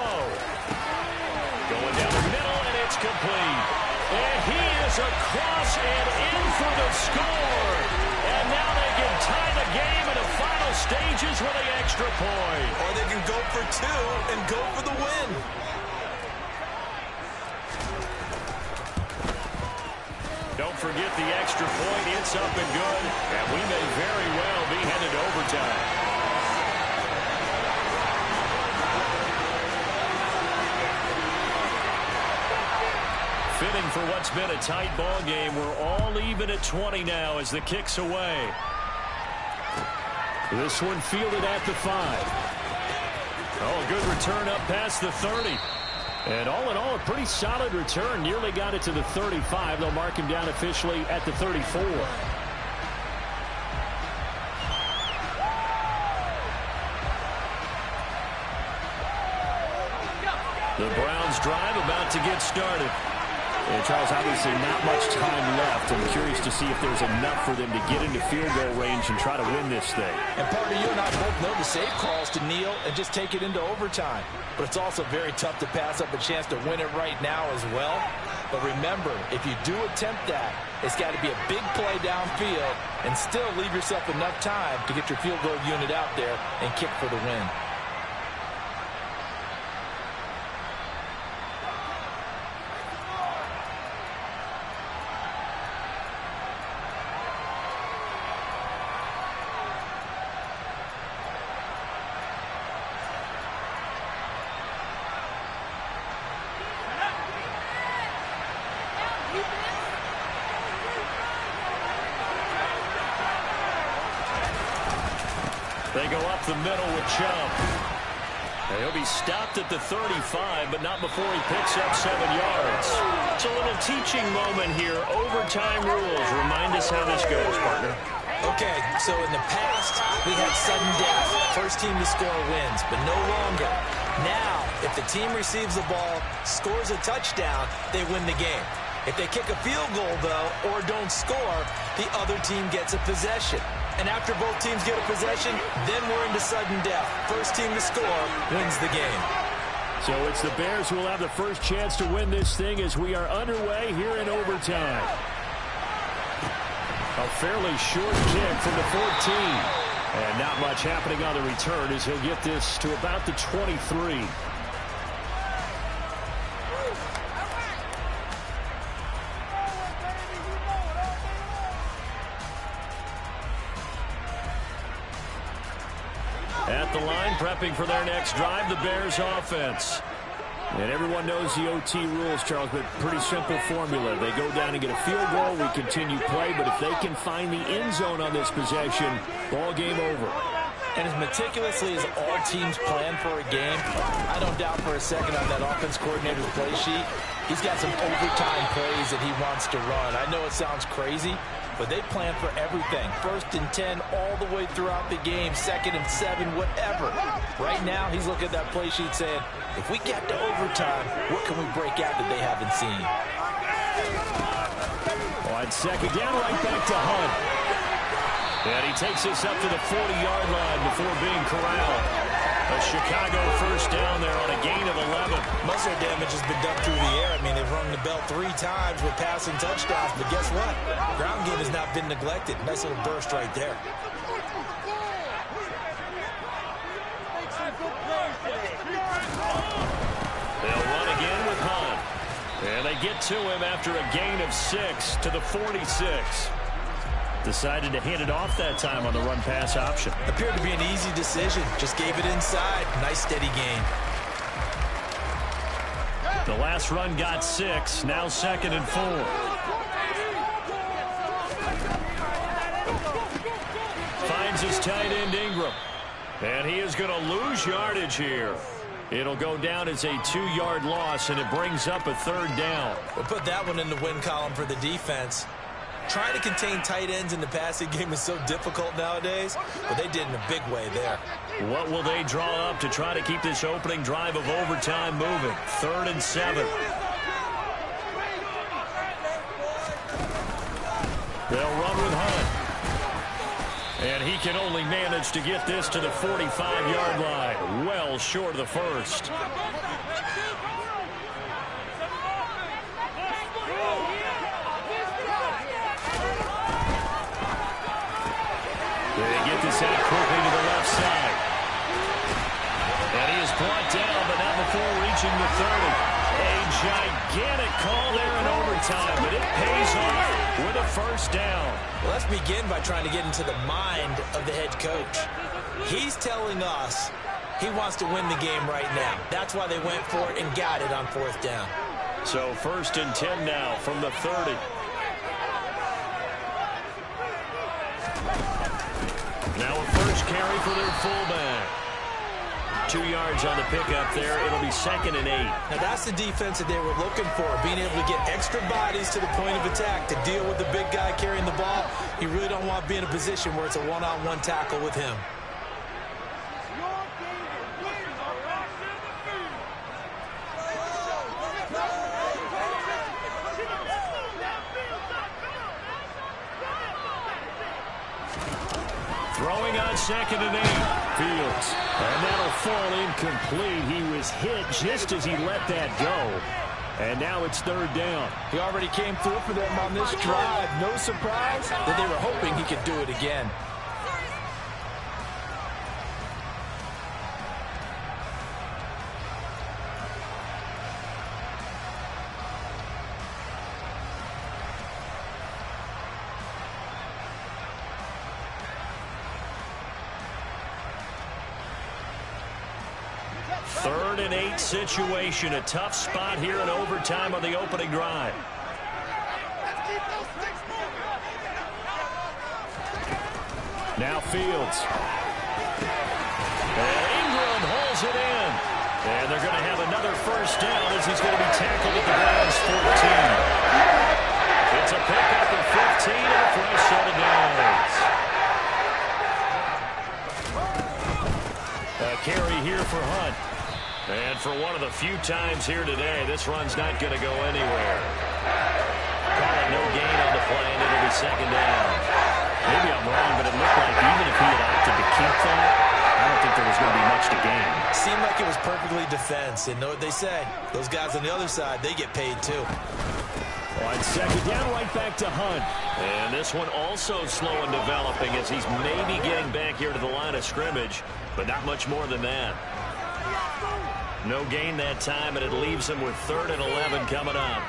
Going down the middle, and it's complete. And he is across and in for the score. And now they can tie the game in the final stages with an extra point. Or they can go for two and go for the win. Don't forget the extra point. It's up and good. And we may very well be headed to overtime. Fitting for what's been a tight ball game. We're all even at 20 now as the kick's away. This one fielded at the 5. Oh, a good return up past the 30. And all in all, a pretty solid return. Nearly got it to the 35. They'll mark him down officially at the 34. The Browns drive about to get started. And Charles, obviously not much time left. I'm curious to see if there's enough for them to get into field goal range and try to win this thing. And part of you and I both know the safe calls to kneel and just take it into overtime. But it's also very tough to pass up a chance to win it right now as well. But remember, if you do attempt that, it's got to be a big play downfield and still leave yourself enough time to get your field goal unit out there and kick for the win. They go up the middle with Chubb. And he'll be stopped at the 35, but not before he picks up 7 yards. It's a little teaching moment here. Overtime rules. Remind us how this goes, partner. Okay, so in the past, we had sudden death. First team to score wins, but no longer. Now, if the team receives the ball, scores a touchdown, they win the game. If they kick a field goal, though, or don't score, the other team gets a possession. And after both teams get a possession, then we're into sudden death. First team to score wins the game. So it's the Bears who will have the first chance to win this thing as we are underway here in overtime. A fairly short kick from the 14. And not much happening on the return as he'll get this to about the 23. At the line, prepping for their next drive, the Bears offense. And everyone knows the OT rules, Charles, but pretty simple formula. They go down and get a field goal, we continue play, but if they can find the end zone on this possession, ball game over. And as meticulously as all teams plan for a game, I don't doubt for a second on that offense coordinator's play sheet, he's got some overtime plays that he wants to run. I know it sounds crazy, but they plan for everything. 1st and 10 all the way throughout the game, 2nd and 7, whatever. Right now, he's looking at that play sheet saying, if we get to overtime, what can we break out that they haven't seen? On 2nd down, right back to Hunt. And he takes this up to the 40-yard line before being corralled. A Chicago first down there on a gain of 11. Muscle damage has been done through the air. I mean, they've rung the bell 3 times with passing touchdowns, but guess what? Ground game has not been neglected. Nice little burst right there. They'll run again with Hunt. And they get to him after a gain of 6 to the 46. Decided to hand it off that time on the run-pass option. Appeared to be an easy decision. Just gave it inside. Nice steady gain. The last run got 6. Now 2nd and 4. Finds his tight end Ingram. And he is going to lose yardage here. It'll go down as a 2-yard loss, and it brings up a 3rd down. We'll put that one in the win column for the defense. Trying to contain tight ends in the passing game is so difficult nowadays, but they did in a big way there. What will they draw up to try to keep this opening drive of overtime moving? 3rd and 7. They'll run with Hunt. And he can only manage to get this to the 45-yard line. Well short of the first. They get this out quickly to the left side. And he is brought down, but not before reaching the 30. A gigantic call there in overtime, but it pays off with a first down. Well, let's begin by trying to get into the mind of the head coach. He's telling us he wants to win the game right now. That's why they went for it and got it on 4th down. So 1st and 10 now from the 30. Now a first carry for their fullback. 2 yards on the pickup there. It'll be 2nd and 8. Now that's the defense that they were looking for, being able to get extra bodies to the point of attack to deal with the big guy carrying the ball. You really don't want to be in a position where it's a one-on-one tackle with him. Throwing on 2nd and 8. Fields. And that'll fall incomplete. He was hit just as he let that go. And now it's 3rd down. He already came through for them on this drive. No surprise that they were hoping he could do it again. Third and 8 situation. A tough spot here in overtime on the opening drive. Now Fields. And Ingram holds it in. And they're going to have another first down as he's going to be tackled at the Browns 14. It's a pickup of 15 and a fresh set of downs. A carry here for Hunt. And for one of the few times here today, this run's not going to go anywhere. Call it no gain on the play, and it'll be 2nd down. Maybe I'm wrong, but it looked like even if he had opted to keep that, I don't think there was going to be much to gain. Seemed like it was perfectly defense. And know what they say? Those guys on the other side, they get paid too. On 2nd down, right back to Hunt. And this one also slow in developing as he's maybe getting back here to the line of scrimmage, but not much more than that. No gain that time, and it leaves him with 3rd and 11 coming up.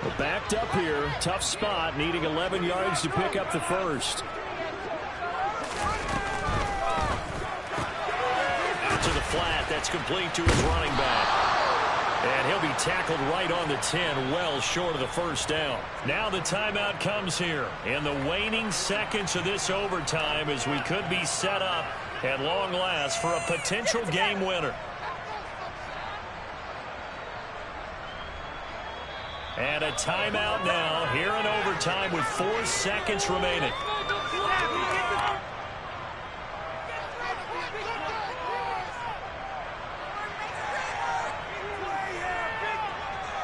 Well, backed up here. Tough spot, needing 11 yards to pick up the first. That's complete to his running back. And he'll be tackled right on the 10, well short of the first down. Now the timeout comes here in the waning seconds of this overtime as we could be set up at long last for a potential game winner. And a timeout now here in overtime with 4 seconds remaining.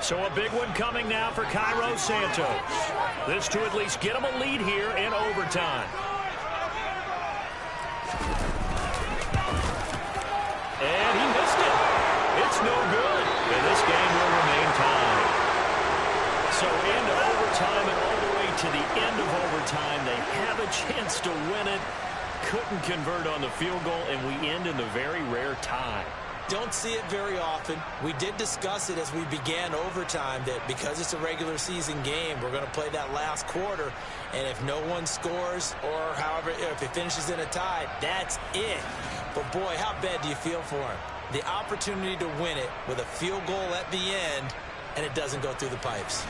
So a big one coming now for Cairo Santos. This to at least get him a lead here in overtime. And he missed it. It's no good. And this game will remain tied. So into overtime and all the way to the end of overtime. They have a chance to win it. Couldn't convert on the field goal, and we end in the very rare tie. Don't see it very often. We did discuss it as we began overtime that because it's a regular season game, we're going to play that last quarter. And if no one scores or however, if it finishes in a tie, that's it. But boy, how bad do you feel for him? The opportunity to win it with a field goal at the end, and it doesn't go through the pipes.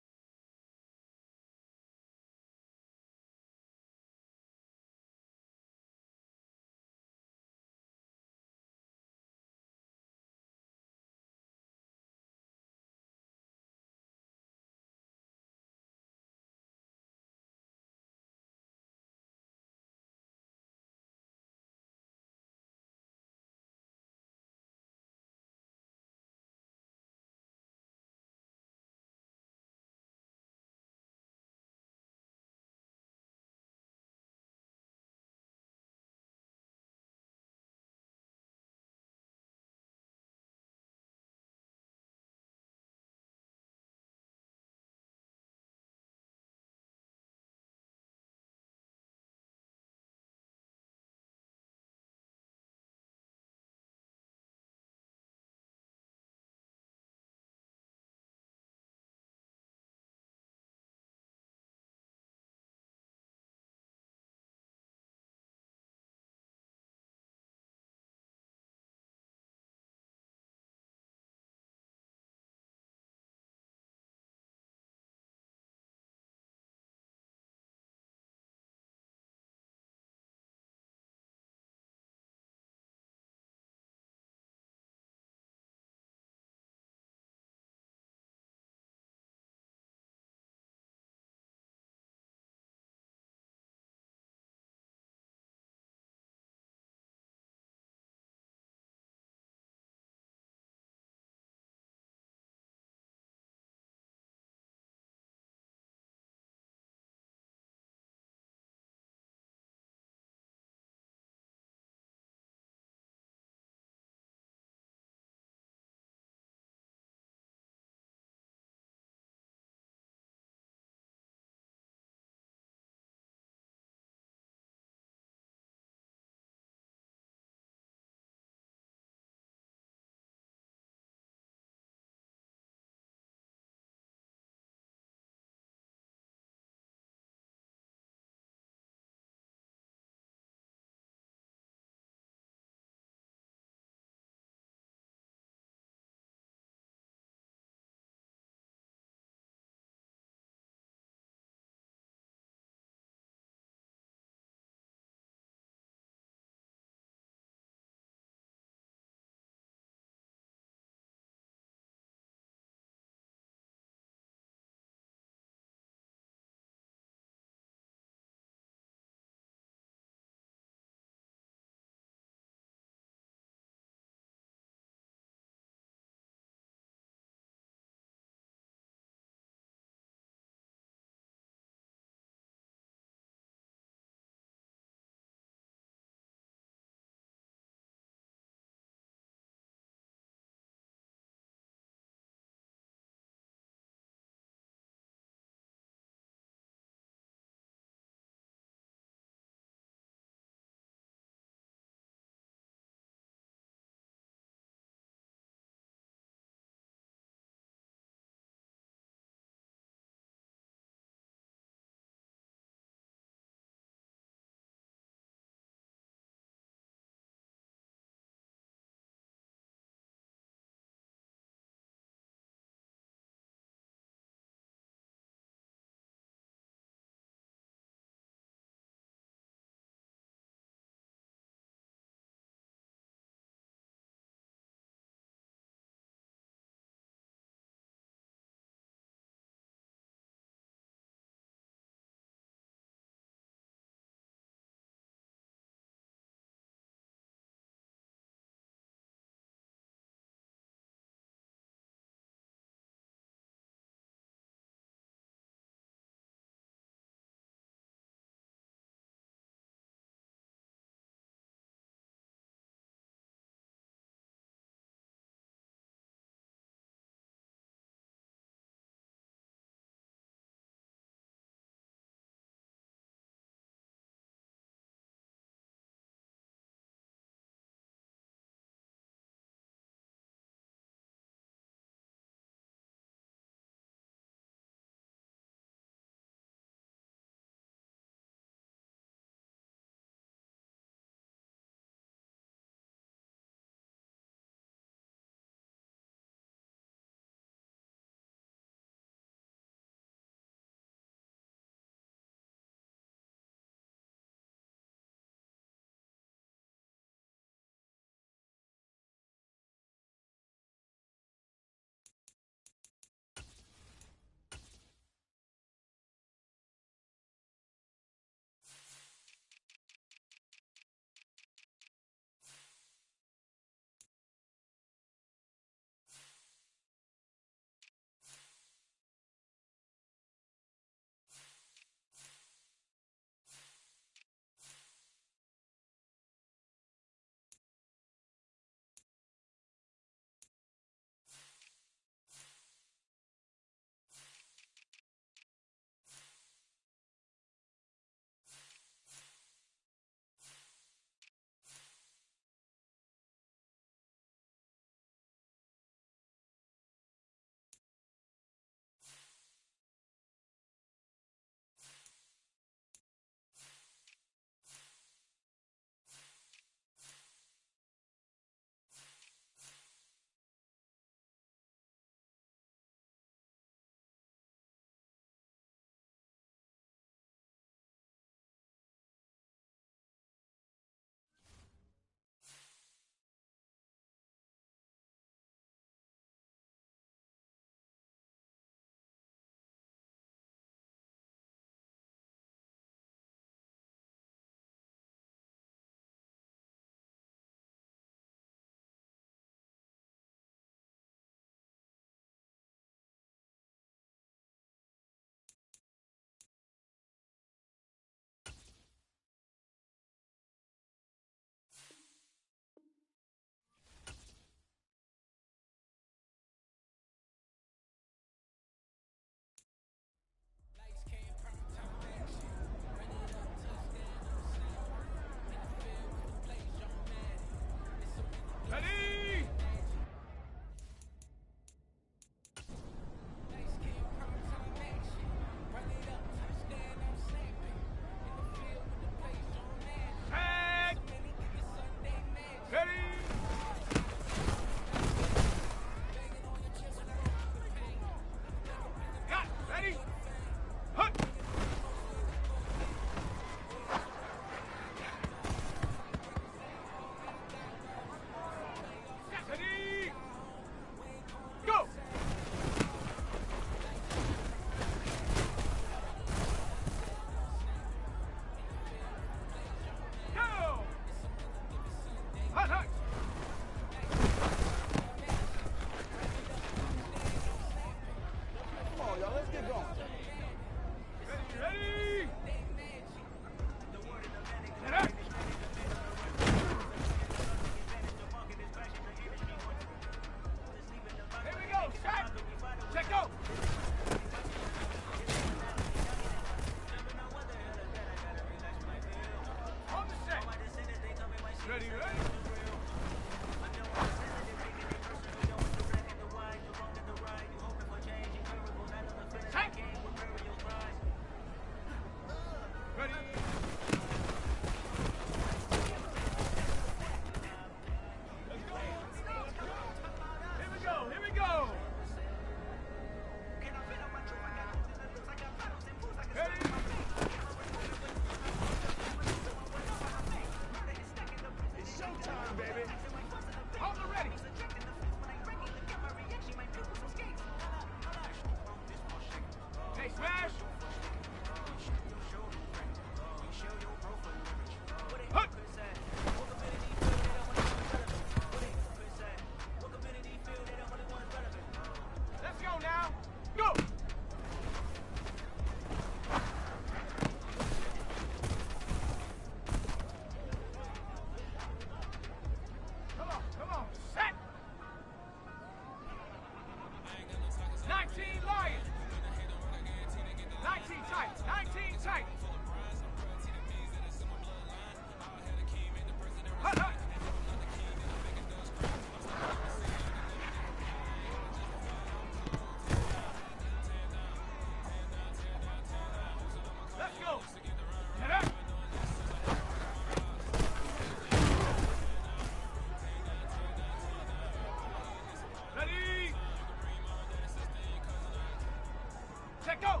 Let go.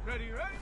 Ready, ready?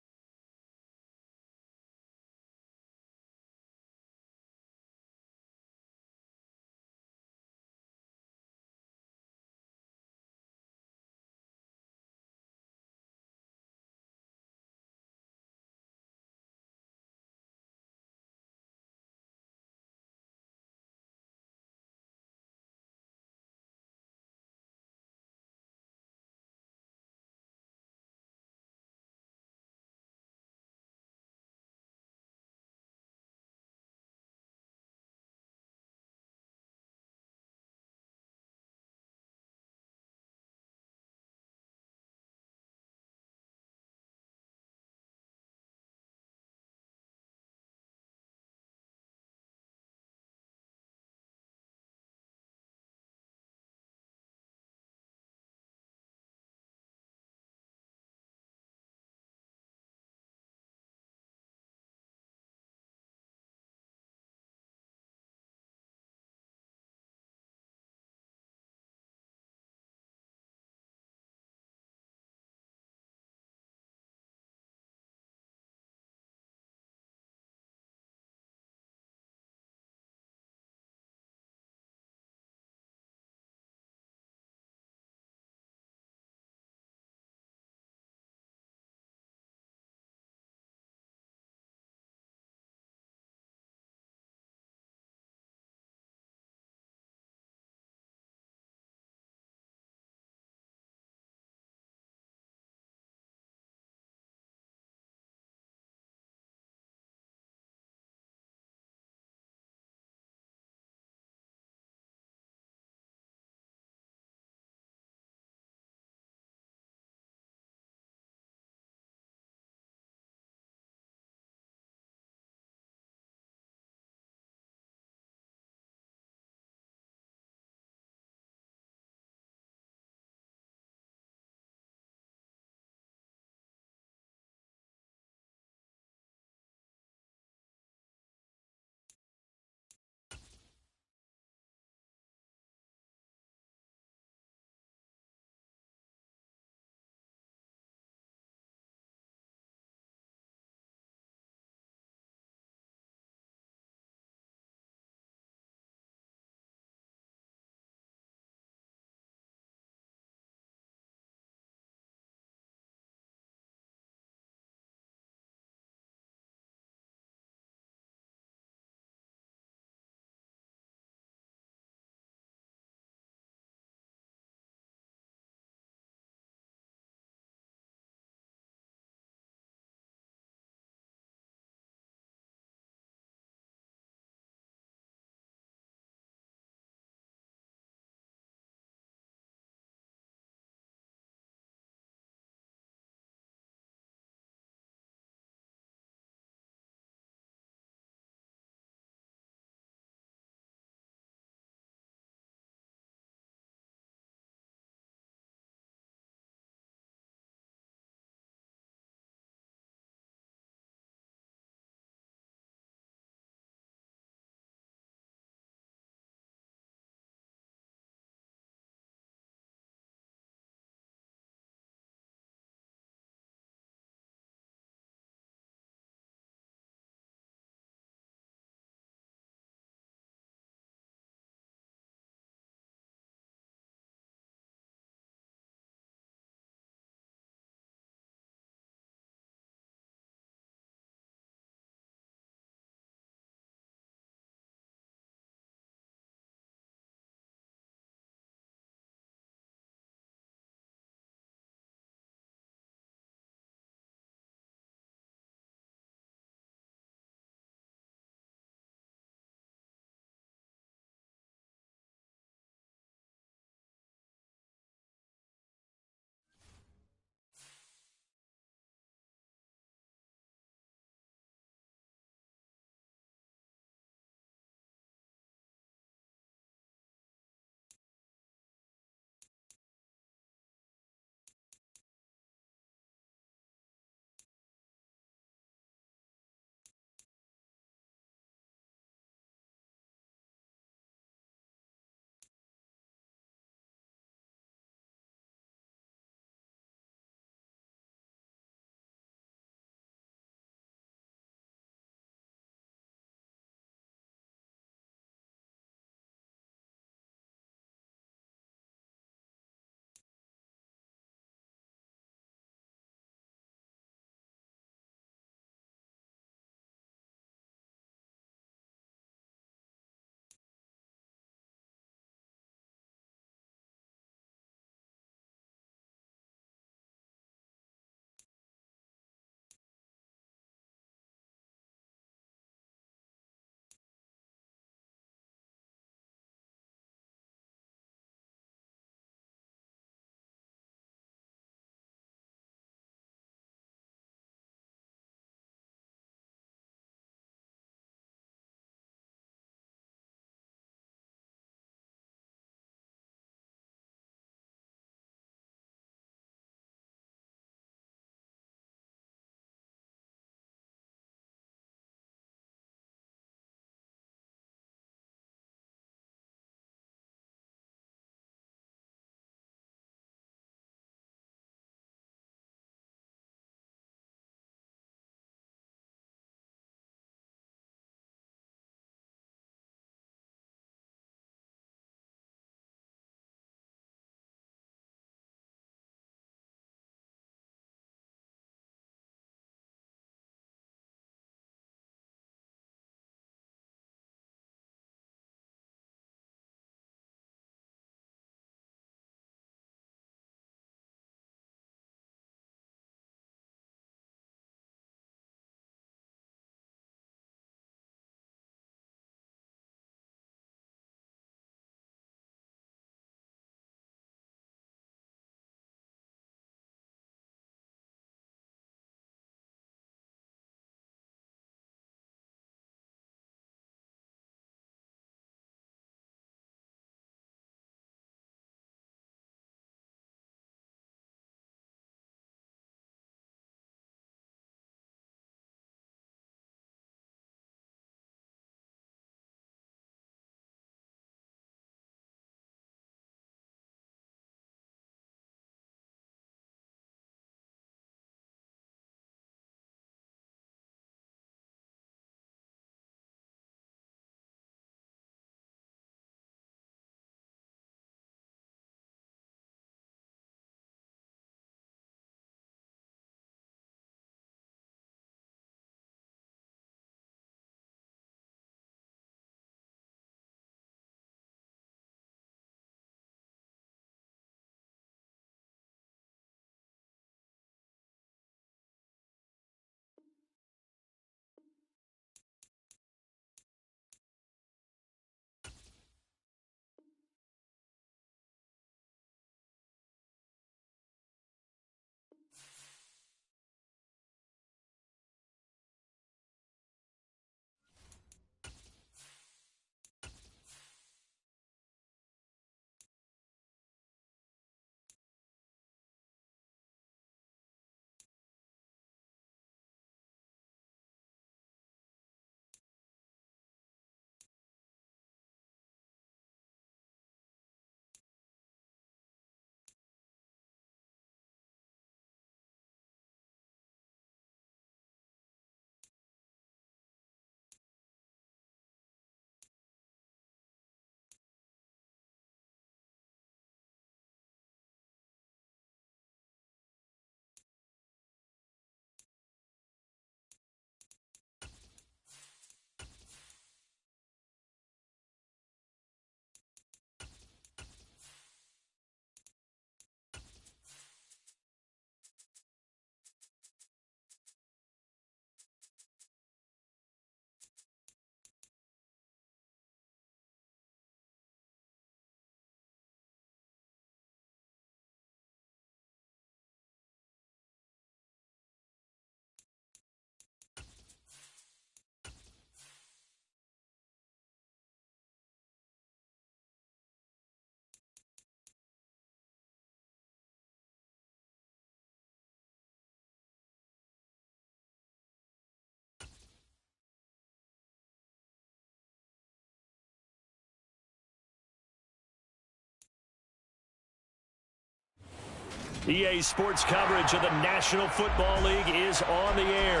EA Sports coverage of the National Football League is on the air.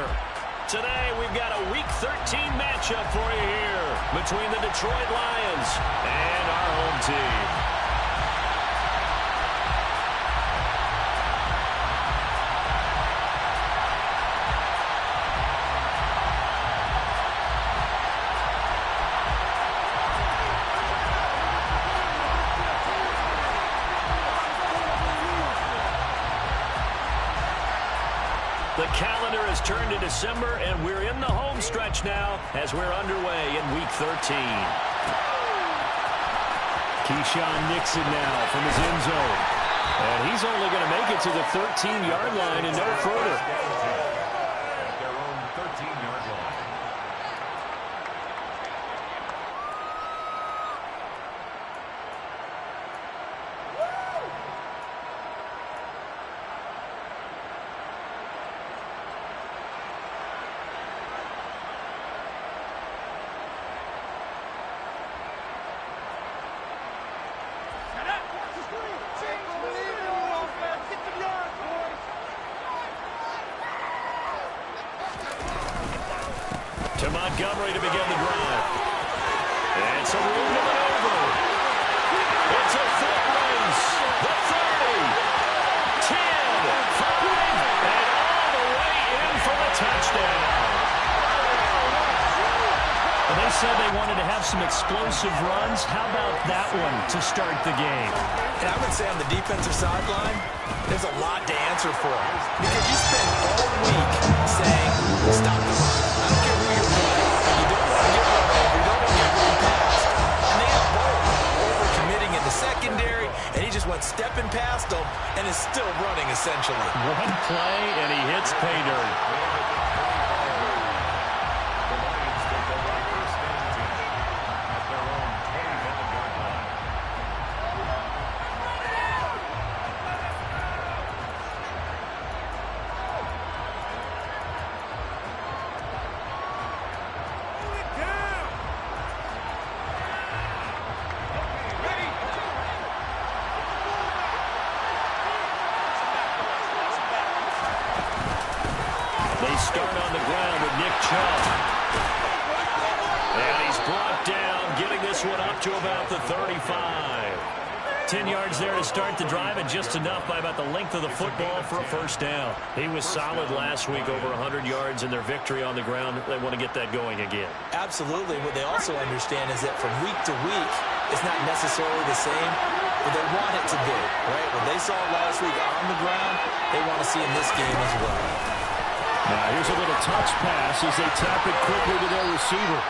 Today, we've got a Week 13 matchup for you here between the Detroit Lions and our home team. The calendar has turned to December, and we're in the home stretch now as we're underway in Week 13. Keyshawn Nixon now from his end zone. And he's only going to make it to the 13-yard line and no further. At their own 13-yard line. To Montgomery to begin the drive. And some room to maneuver. It's a foot race. The 30, 10, 5, and all the way in for the touchdown. Well, they said they wanted to have some explosive runs. How about that one to start the game? And I would say on the defensive sideline, there's a lot to answer for. Because you spend all week saying, stop the run. I don't care who you're playing. You don't want to get run over. You don't want to get run past. And they have both. Over-committing in the secondary, and he just went stepping past them and is still running, essentially. One play, and he hits pay dirt. They start on the ground with Nick Chubb. And he's brought down, getting this one up to about the 35. 10 yards there to start the drive, and just enough by about the length of the football for a first down. He was solid last week, over 100 yards in their victory on the ground. They want to get that going again. Absolutely. What they also understand is that from week to week, it's not necessarily the same, but they want it to be, right? What they saw last week on the ground, they want to see in this game as well. Now here's a little touch pass as they tap it quickly to their receiver.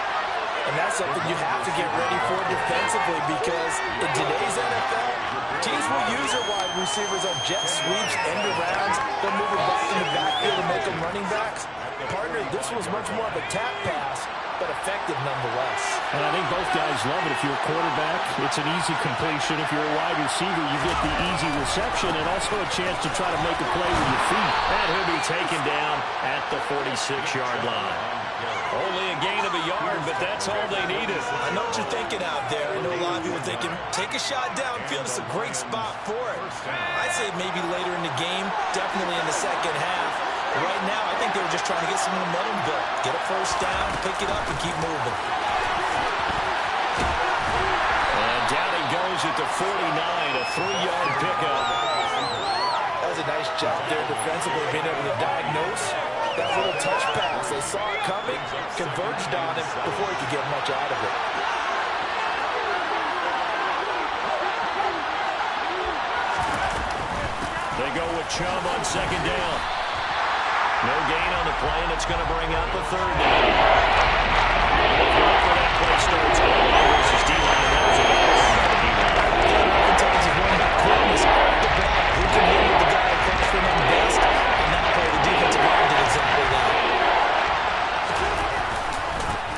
And that's something you have to get ready for defensively, because in today's NFL, teams will use their wide receivers on jet sweeps, end arounds. They'll move it back in the backfield and make them running backs. Partner, this was much more of a tap pass, but effective nonetheless. And I think both guys love it. If you're a quarterback, it's an easy completion. If you're a wide receiver, you get the easy reception and also a chance to try to make a play with your feet. And he'll be taken down at the 46-yard line. Only a gain of a yard, but that's all they needed. I know what you're thinking out there. I know a lot of people thinking, take a shot downfield. It's a great spot for it. I'd say maybe later in the game, definitely in the second half. But right now, I think they were just trying to get some momentum built. Get a first down, pick it up, and keep moving. And down it goes at the 49, a 3-yard pickup. That was a nice job there defensively, being able to diagnose that little touch pass. They saw it coming, converged on him before he could get much out of it. They go with Chubb on second down. No gain on the play, and it's going to bring up a third down. If you look where that play starts, versus D-line, that was a bad run by the D-line. Oftentimes, he's running that quickness off the block. Who can handle the guy across from him best? On that play, the defensive line did exactly that.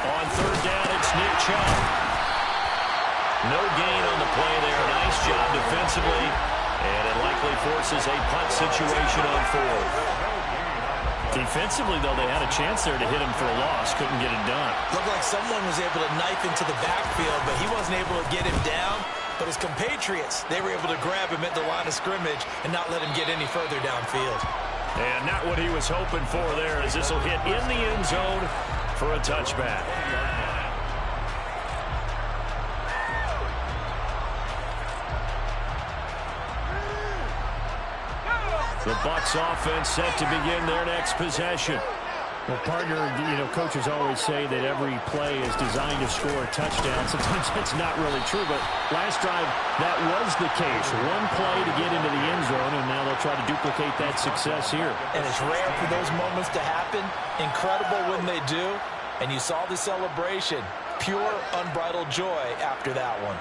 On third down, it's Nick Chubb. No gain on the play there. Nice job defensively. And it likely forces a punt situation on fourth. Defensively, though, they had a chance there to hit him for a loss. Couldn't get it done. Looked like someone was able to knife into the backfield, but he wasn't able to get him down. But his compatriots, they were able to grab him at the line of scrimmage and not let him get any further downfield. And not what he was hoping for there, as this will hit in the end zone for a touchback. The Bucs offense set to begin their next possession. Well, partner, coaches always say that every play is designed to score a touchdown. Sometimes that's not really true, but last drive, that was the case. One play to get into the end zone, and now they'll try to duplicate that success here. And it's rare for those moments to happen. Incredible when they do. And you saw the celebration. Pure, unbridled joy after that one.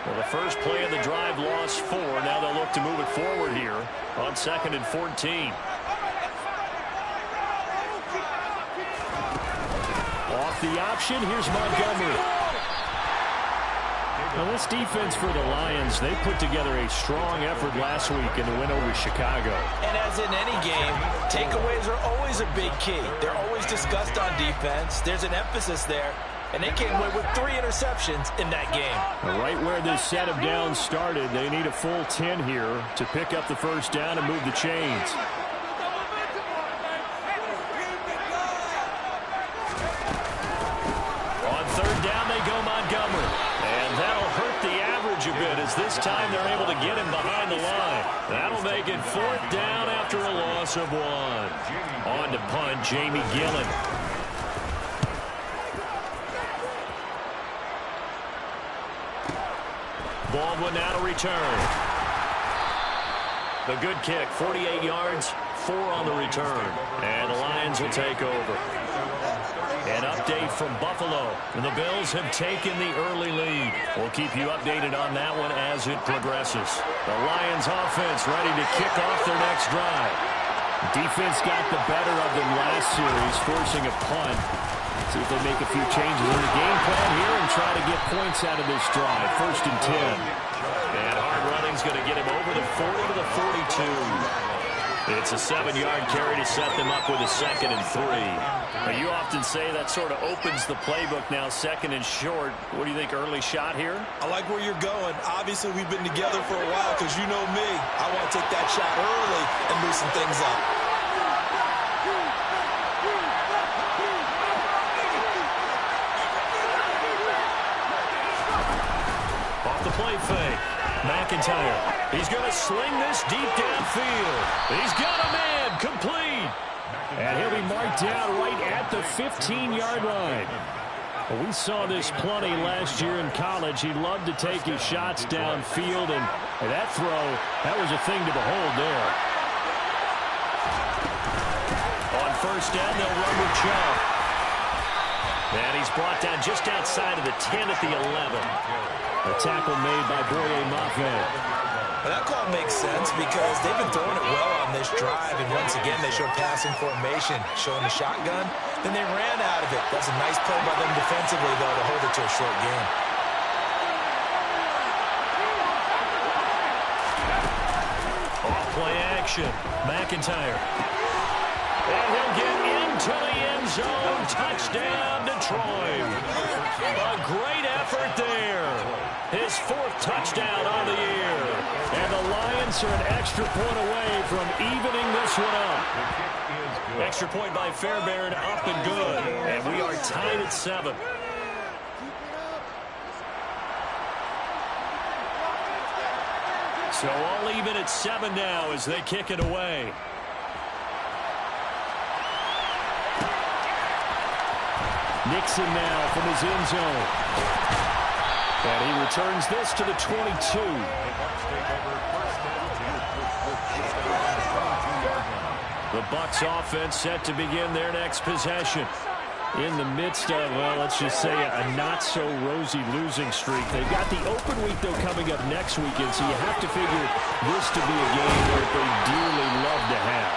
Well, the first play of the drive lost 4. Now they'll look to move it forward here on 2nd and 14. Off the option, here's Montgomery. Now this defense for the Lions, they put together a strong effort last week in the win over Chicago. And as in any game, takeaways are always a big key. They're always discussed on defense. There's an emphasis there. And they came away with 3 interceptions in that game. Right where this set of downs started, they need a full 10 here to pick up the first down and move the chains. On 3rd down, they go Montgomery. And that'll hurt the average a bit, as this time they're able to get him behind the line. That'll make it 4th down after a loss of 1. On to punt, Jamie Gillen. Baldwin now to return. The good kick, 48 yards, 4 on the return. And the Lions will take over. An update from Buffalo. And the Bills have taken the early lead. We'll keep you updated on that one as it progresses. The Lions offense ready to kick off their next drive. Defense got the better of them last series, forcing a punt. See if they make a few changes in the game plan here and try to get points out of this drive. 1st and 10. And hard running's going to get him over the 40 to the 42. It's a 7-yard carry to set them up with a 2nd and 3. Now, you often say that sort of opens the playbook now, 2nd and short. What do you think, early shot here? I like where you're going. Obviously, we've been together for a while because you know me. I want to take that shot early and loosen things up. Play fake. McIntyre. He's going to sling this deep downfield. He's got a man. Complete. And he'll be marked down right at the 15-yard line. Well, we saw this plenty last year in college. He loved to take his shots downfield, and that throw, that was a thing to behold there. On 1st down, they'll run with Chubb. And he's brought down just outside of the 10 at the 11. A tackle made by Boye Mafe. Well, that call makes sense because they've been throwing it well on this drive, and once again they showed passing formation, showing the shotgun. Then they ran out of it. That's a nice play by them defensively, though, to hold it to a short game. Off play action. McIntyre. And he'll get into the end zone. Touchdown, Detroit. A great effort there. His 4th touchdown on the year. And the Lions are an extra point away from evening this one up. Extra point by Fairbairn, up and good. And we are tied at 7. So all even at 7 now as they kick it away. Nixon now from his end zone. And he returns this to the 22. The Bucs offense set to begin their next possession. In the midst of, well, let's just say a not-so-rosy losing streak. They've got the open week, though, coming up next weekend, so you have to figure this to be a game that they dearly love to have.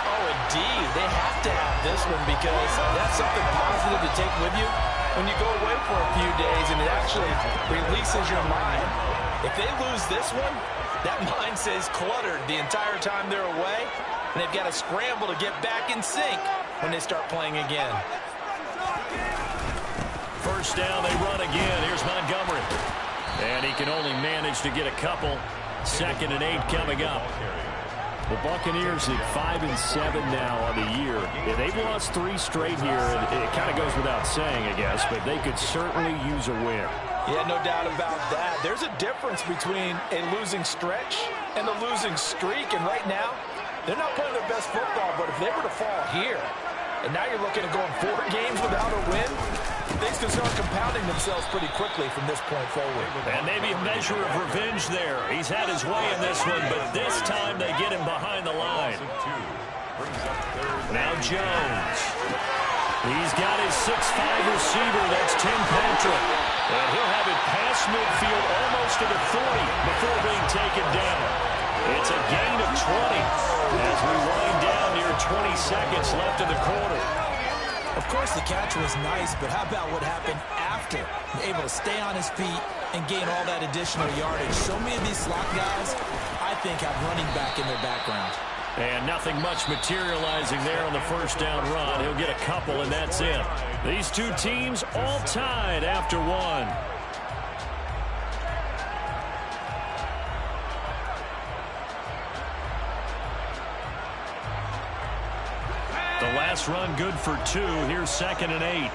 Oh, indeed. They have to have this one because that's something positive to take with you when you go away for a few days, and it actually releases your mind. If they lose this one, that mind stays cluttered the entire time they're away, and they've got to scramble to get back in sync when they start playing again. First down, they run again. Here's Montgomery. And he can only manage to get a couple. 2nd and 8 coming up. The Buccaneers at 5-7 now on the year. Yeah, they've lost 3 straight here, and it kind of goes without saying, I guess, but they could certainly use a win. Yeah, no doubt about that. There's a difference between a losing stretch and a losing streak, and right now, they're not playing their best football, but if they were to fall here, and now you're looking at going 4 games without a win, things can start compounding themselves pretty quickly from this point forward. And maybe a measure of revenge there. He's had his way in this one, but this time they get him behind the line. Now Jones. He's got his 6'5 receiver. That's Tim Patrick. And he'll have it past midfield almost to the 40 before being taken down. It's a gain of 20 as we wind down near 20 seconds left in the quarter. Of course, the catch was nice, but how about what happened after? Able to stay on his feet and gain all that additional yardage. So many of these slot guys, I think, have running back in their background. And nothing much materializing there on the first down run. He'll get a couple, and that's it. These two teams all tied after one. The last run good for 2. Here's 2nd and 8.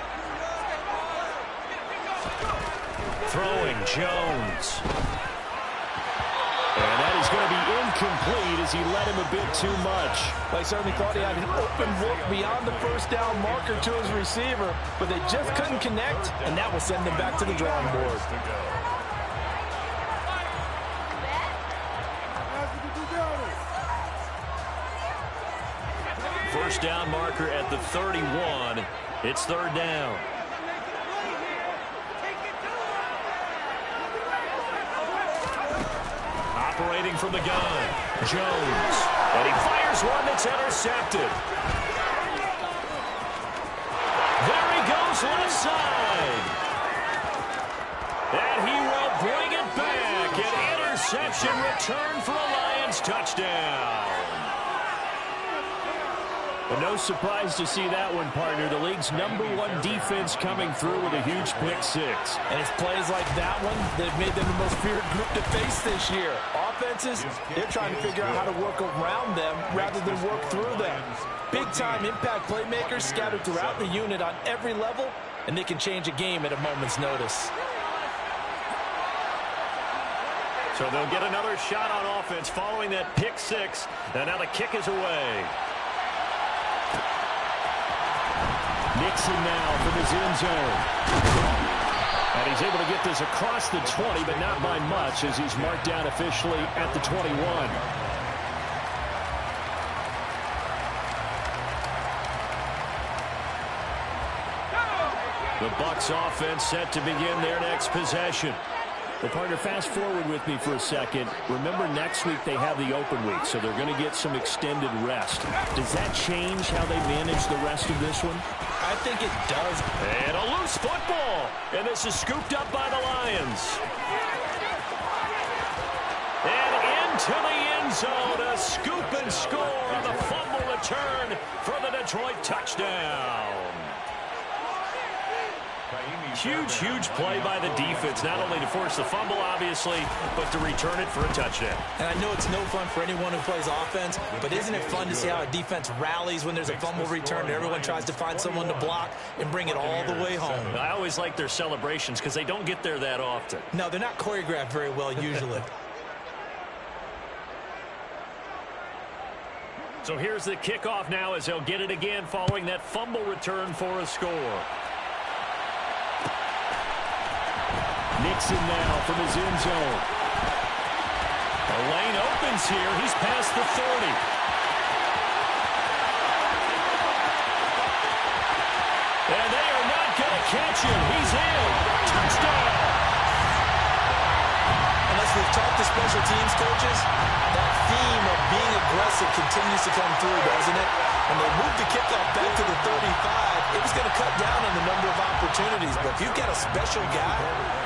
Throwing Jones. And that is going to be incomplete as he led him a bit too much. They certainly thought he had an open look beyond the first down marker to his receiver, but they just couldn't connect, and that will send them back to the drawing board. First down marker at the 31. It's 3rd down. Operating from the gun, Jones. And he fires one that's intercepted. There he goes left side. And he will bring it back. An interception return for a Lions touchdown. Well, no surprise to see that one, partner. The league's #1 defense coming through with a huge pick 6. And it's plays like that one that have made them the most feared group to face this year. Offenses, they're trying to figure out how to work around them rather than work through them. Big-time impact playmakers scattered throughout the unit on every level, and they can change a game at a moment's notice. So they'll get another shot on offense following that pick 6. And now the kick is away. Nixon now from his end zone. And he's able to get this across the 20, but not by much as he's marked down officially at the 21. The Bucs offense set to begin their next possession. Well, partner, fast forward with me for a second. Remember, next week they have the open week, so they're going to get some extended rest. Does that change how they manage the rest of this one? I think it does. And a loose football. And this is scooped up by the Lions. And into the end zone. A scoop and score on the fumble return for the Detroit touchdown. Huge, huge play by the defense, not only to force the fumble, obviously, but to return it for a touchdown. And I know it's no fun for anyone who plays offense, but isn't it fun to see how a defense rallies when there's a fumble return and everyone tries to find someone to block and bring it all the way home? I always like their celebrations because they don't get there that often. No, they're not choreographed very well usually. So here's the kickoff now as they'll get it again following that fumble return for a score. Nixon now from his end zone. The lane opens here. He's past the 30. And they are not going to catch him. He's in. Touchdown. Unless we've talked to special teams coaches, that theme of being aggressive continues to come through, doesn't it? When they moved the kickoff back to the 35, it was going to cut down on the number of opportunities. But if you've got a special guy,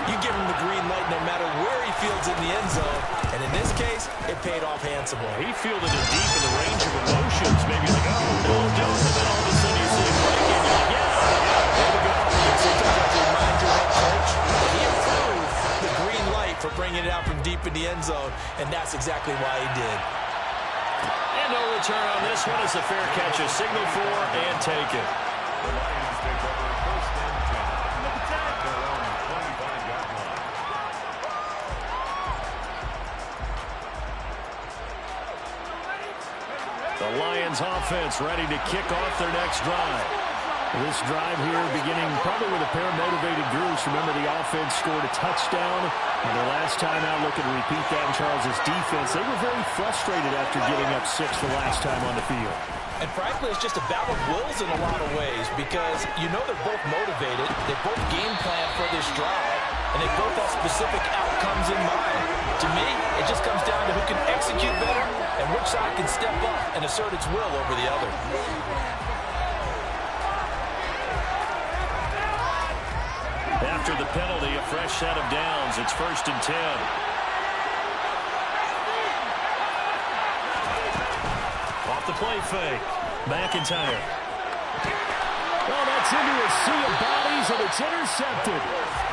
you give him the green light no matter where he fields in the end zone. And in this case, it paid off handsomely. He fielded it deep in the range of emotions. Maybe like, oh, no, and then all of a sudden you see him breaking. You're like, yeah, there we go. Sometimes I have to remind for bringing it out from deep in the end zone, and that's exactly why he did. And no return on this one as the fair catch is signaled for and taken. The Lions take over first and 10. At their own 25-yard line. The Lions offense ready to kick off their next drive. This drive here beginning probably with a pair of motivated groups. Remember, the offense scored a touchdown. And their last time out, looking to repeat that in Charles' defense. They were very frustrated after giving up 6 the last time on the field. And frankly, it's just a battle of wills in a lot of ways because you know they're both motivated. They both game plan for this drive, and they both have specific outcomes in mind. To me, it just comes down to who can execute better and which side can step up and assert its will over the other. After the penalty, a fresh set of downs. It's first and 10. Off the play fake. McIntyre. Well, that's into a sea of bodies, and it's intercepted.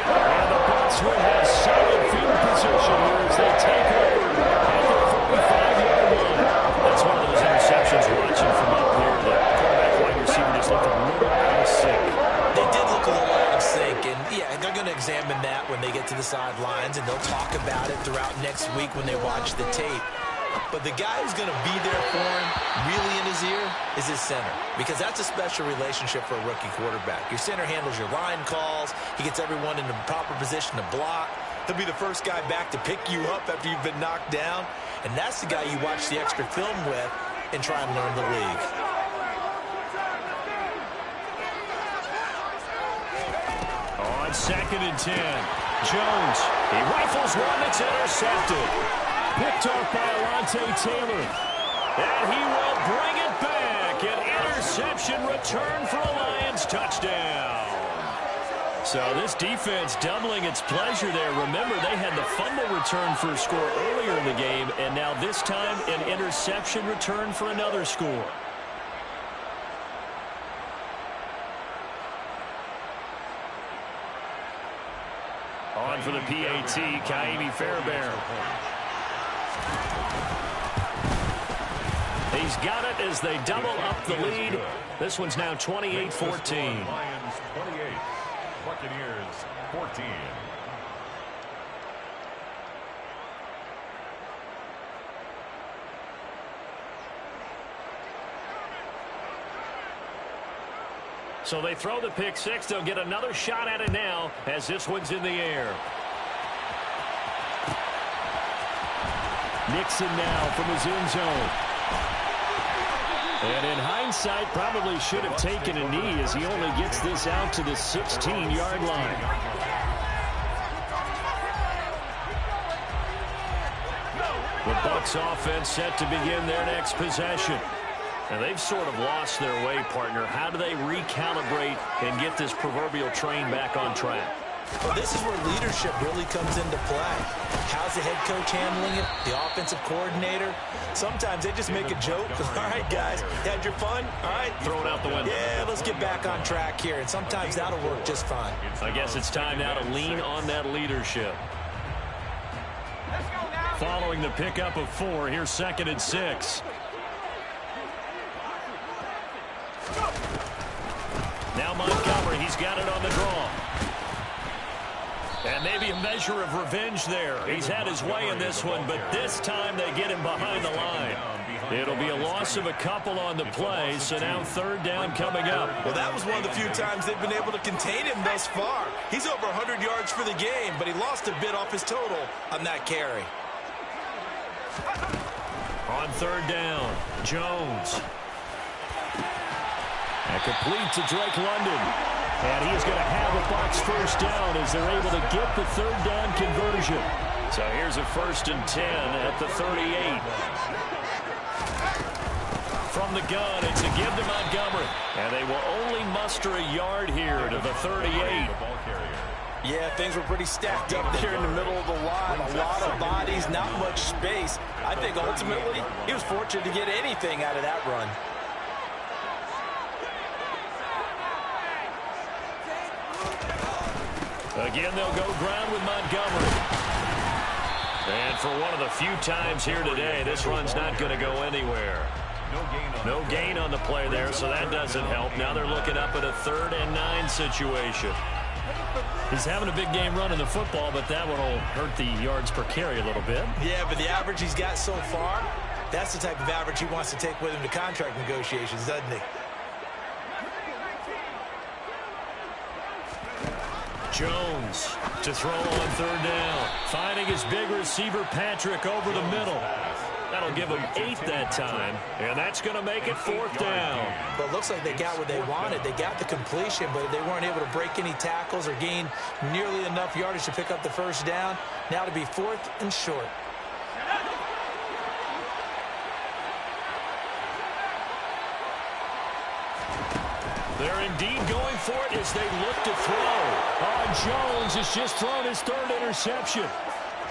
And the Bucs will have solid field position here as they take over at the 45-yard line. That's one of those interceptions watching from up here. The quarterback wide receiver just looked a little out of sync. They did look a little out of sync, and yeah, they're going to examine that when they get to the sidelines, and they'll talk about it throughout next week when they watch the tape. But the guy who's going to be there for him, really in his ear, is his center. Because that's a special relationship for a rookie quarterback. Your center handles your line calls. He gets everyone in the proper position to block. He'll be the first guy back to pick you up after you've been knocked down. And that's the guy you watch the extra film with and try and learn the league. On second and 10, Jones. He rifles one that's intercepted. Picked off by Alontae Taylor. And he will bring it back. An interception return for a Lions touchdown. So this defense doubling its pleasure there. Remember, they had the fumble return for a score earlier in the game, and now this time an interception return for another score. On for the PAT, Kaimi Fairbairn. He's got it as they double up the lead. This one's now 28-14. Lions 28, Buccaneers 14. So they throw the pick six. They'll get another shot at it now as this one's in the air. Nixon now from his end zone. And in hindsight, probably should have taken a knee as he only gets this out to the 16-yard line. The Bucs offense set to begin their next possession. And they've sort of lost their way, partner. How do they recalibrate and get this proverbial train back on track? Well, this is where leadership really comes into play. How's the head coach handling it? The offensive coordinator? Sometimes they just make a joke. All right, guys, had your fun? All right. Throw it out the window. Yeah, let's get back on track here. And sometimes that'll work just fine. I guess it's time now to lean on that leadership. Following the pickup of 4, here's second and 6. Now Montgomery, he's got it on the draw. And maybe a measure of revenge there. He's had his way in this one, but this time they get him behind the line. It'll be a loss of a couple on the play, so now third down coming up. Well, that was one of the few times they've been able to contain him thus far. He's over 100 yards for the game, but he lost a bit off his total on that carry. On third down, Jones. And complete to Drake London. And he's going to have a Bucs first down as they're able to get the third down conversion. So here's a first and 10 at the 38. From the gun, it's a give to Montgomery. And they will only muster a yard here to the 38. Yeah, things were pretty stacked up there in the middle of the line. A lot of bodies, not much space. I think ultimately he was fortunate to get anything out of that run. Again, they'll go ground with Montgomery. And for one of the few times here today, this run's not going to go anywhere. No gain on the play there, so that doesn't help. Now they're looking up at a 3rd and 9 situation. He's having a big game running the football, but that one will hurt the yards per carry a little bit. Yeah, but the average he's got so far, that's the type of average he wants to take with him to contract negotiations, doesn't he? Jones to throw on 3rd down. Finding his big receiver, Patrick, over the middle. That'll give him 8 that time, and that's going to make it 4th down. But it looks like they got what they wanted. They got the completion, but they weren't able to break any tackles or gain nearly enough yardage to pick up the 1st down. Now to be 4th and short. They're indeed going for it as they look to throw. Jones has just thrown his 3rd interception.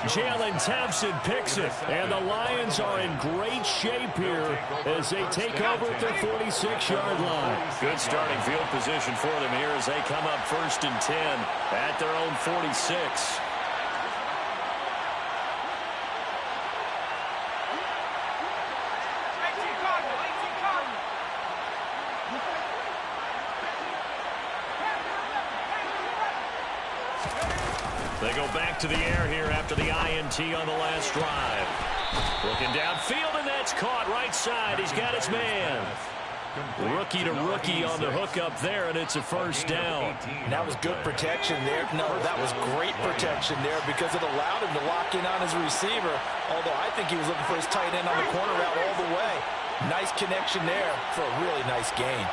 Jalen Thompson picks it, and the Lions are in great shape here as they take over at their 46-yard line. Good starting field position for them here as they come up 1st and 10 at their own 46. They go back to the air here after the INT on the last drive. Looking downfield, and that's caught right side. He's got his man. Rookie to rookie on the hook up there, and it's a 1st down. That was good protection there. No, that was great protection there because it allowed him to lock in on his receiver, although I think he was looking for his tight end on the corner route all the way. Nice connection there for a really nice gain.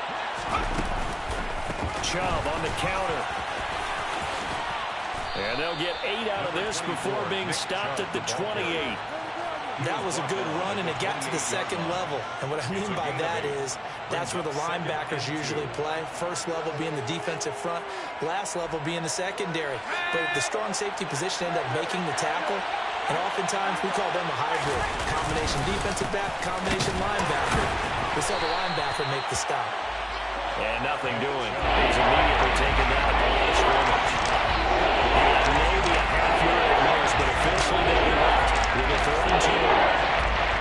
Chubb on the counter. And they'll get 8 out of this before being stopped at the 28. That was a good run, and it got to the 2nd level. And what I mean by that is that's where the linebackers usually play. 1st level being the defensive front, last level being the secondary. But the strong safety position ended up making the tackle. And oftentimes we call them a hybrid. Combination defensive back, combination linebacker. We saw the linebacker make the stop. And nothing doing. He's immediately taken down at the line of scrimmage. Maybe a half-yard at most, but officially they get left with a 3rd and 2.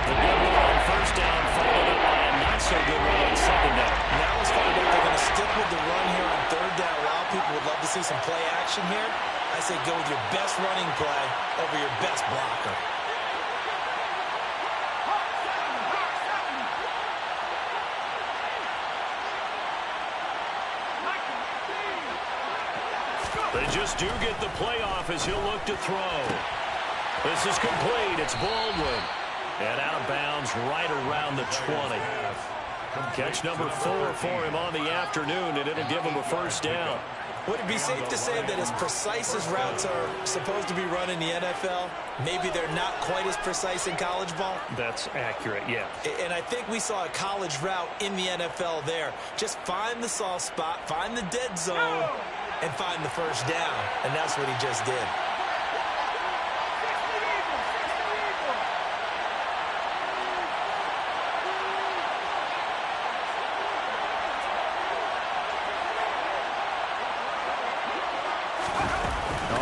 The good run on 1st down followed up by a not-so-good run on 2nd down. Now let's find out they're going to stick with the run here on 3rd down. A lot of people would love to see some play action here. I say go with your best running play over your best blocker. They just do get the playoff as he'll look to throw. This is complete. It's Baldwin. And out of bounds right around the 20. Catch number 4 for him on the afternoon, and it'll give him a 1st down. Would it be safe to say that as precise as routes are supposed to be run in the NFL, maybe they're not quite as precise in college ball? That's accurate, yeah. And I think we saw a college route in the NFL there. Just find the soft spot, find the dead zone, and find the 1st down. And that's what he just did.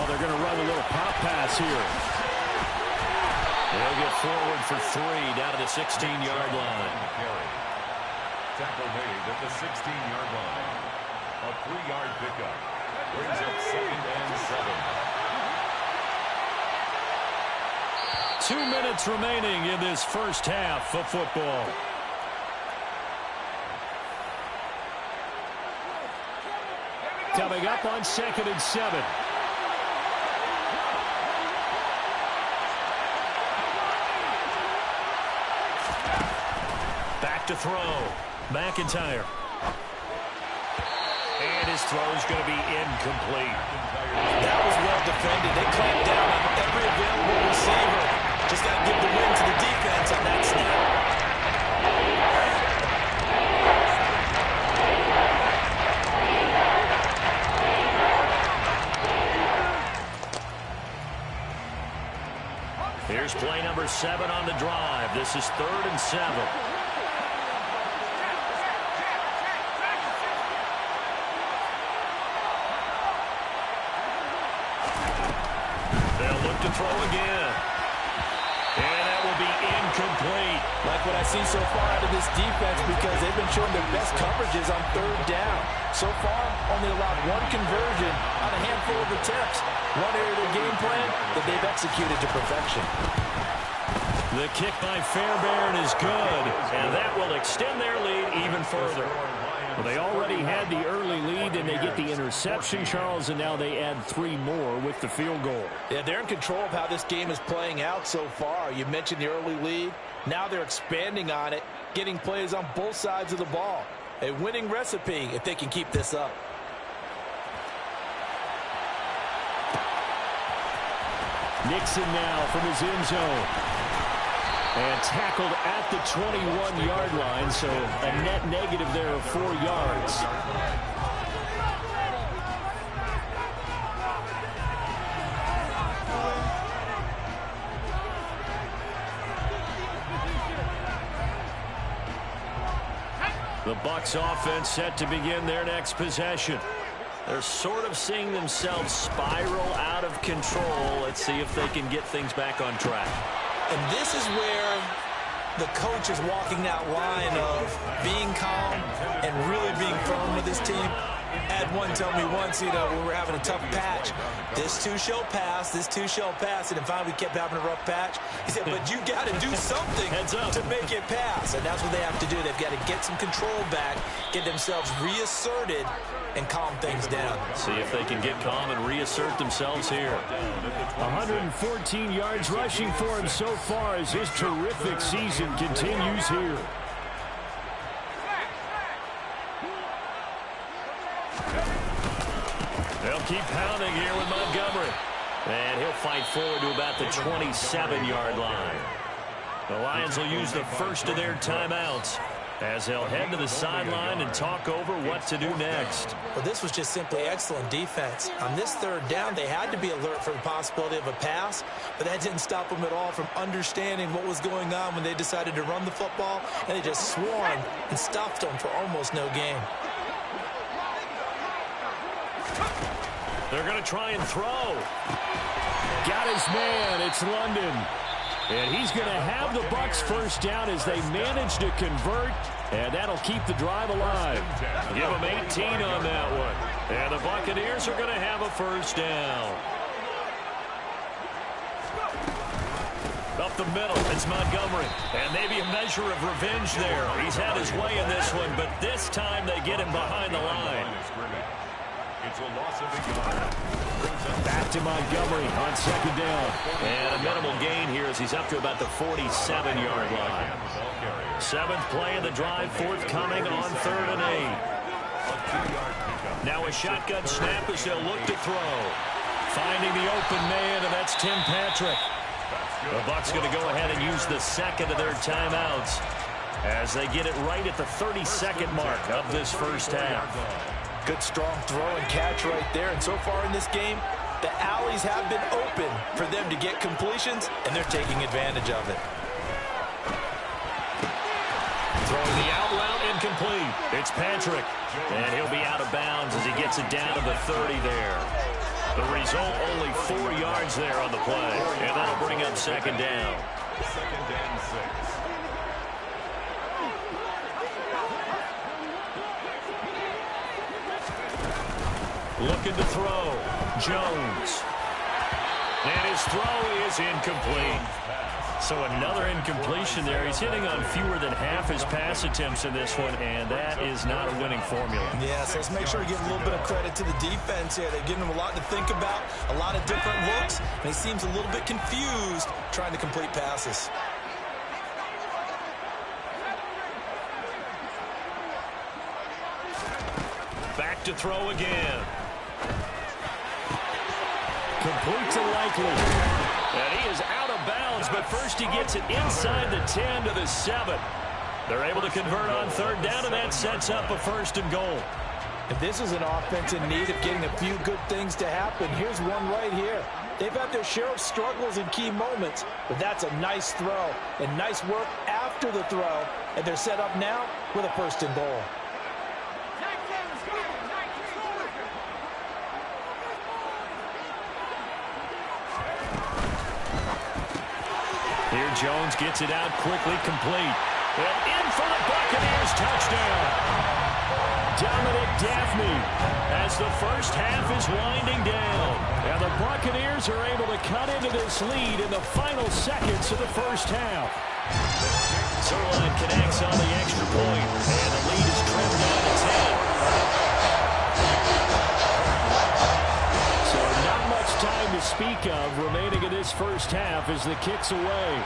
They're going to run a little pop pass here. They'll get forward for 3 down to the 16-yard line. Tackle made at the 16-yard line. A 3-yard pickup. Brings up 2nd and 7. 2 minutes remaining in this 1st half of football. Coming up on 2nd and 7. Back to throw. McIntyre. And his throw's going to be incomplete. That was well defended. They clamped down on every available receiver. Just got to give the win to the defense on that snap. Here's play number 7 on the drive. This is 3rd and 7. They'll look to throw again. Like what I see so far out of this defense because they've been showing their best coverages on third down. So far, only allowed one conversion on a handful of attempts. One area of their game plan that they've executed to perfection. The kick by Fairbairn is good, and that will extend their lead even further. Well, they already had the early lead, and they get the interception, Charles, and now they add 3 more with the field goal. Yeah, they're in control of how this game is playing out so far. You mentioned the early lead. Now they're expanding on it, getting plays on both sides of the ball. A winning recipe if they can keep this up. Nixon now from his end zone. And tackled at the 21-yard line, so a net negative there of 4 yards. The Bucs offense set to begin their next possession. They're sort of seeing themselves spiral out of control. Let's see if they can get things back on track. And this is where the coach is walking that line of being calm and really being firm with his team. I had one tell me once, when we were having a tough patch, this too shall pass, this too shall pass. And finally we kept having a rough patch. He said, but you got to do something to make it pass. And that's what they have to do. They've got to get some control back, get themselves reasserted, and calm things down. See if they can get calm and reassert themselves here. 114 yards rushing for him so far as his terrific season continues here. They'll keep pounding here with Montgomery. And he'll fight forward to about the 27-yard line. The Lions will use the first of their timeouts as they'll head to the sideline and talk over what to do next. Well, this was just simply excellent defense. On this third down, they had to be alert for the possibility of a pass, but that didn't stop them at all from understanding what was going on when they decided to run the football, and they just swarmed and stuffed them for almost no gain. They're going to try and throw. Got his man. It's London. And he's going to have the Bucs first down as they manage to convert, and that'll keep the drive alive. Give them 18 on that one. And the Buccaneers are going to have a first down. Up the middle, it's Montgomery. And maybe a measure of revenge there. He's had his way in this one, but this time they get him behind the line. It's a loss of a yard. Back to Montgomery on second down. And a minimal gain here as he's up to about the 47-yard line. 7th play of the drive, forthcoming on 3rd and 8. Now a shotgun snap as they'll look to throw. Finding the open man, and that's Tim Patrick. The Bucs going to go ahead and use the second of their timeouts as they get it right at the 32nd mark of this first half. Good strong throw and catch right there. And so far in this game, the alleys have been open for them to get completions, and they're taking advantage of it. Throwing the out route, incomplete. It's Patrick, and he'll be out of bounds as he gets it down to the 30 there. The result, only 4 yards there on the play, and that'll bring up second down. Second and 6. Looking to throw. Jones. And his throw is incomplete. So another incompletion there. He's hitting on fewer than half his pass attempts in this one, and that is not a winning formula. Yeah, so let's make sure we give a little bit of credit to the defense here. They're giving him a lot to think about, a lot of different looks, and he seems a little bit confused trying to complete passes. Back to throw again. Complete to Likely. And he is out of bounds, but first he gets it inside the 10 to the 7. They're able to convert on 3rd down, and that sets up a 1st and goal. If this is an offense in need of getting a few good things to happen, here's one right here. They've had their share of struggles in key moments, but that's a nice throw and nice work after the throw, and they're set up now with a 1st and goal. Here Jones gets it out quickly, complete. And in for the Buccaneers touchdown. Dominic Daphne as the first half is winding down. And the Buccaneers are able to cut into this lead in the final seconds of the first half. Zerline connects on the extra point, and the lead is trimmed down to 10. So not much time to speak of remaining in this first half as the kick's away.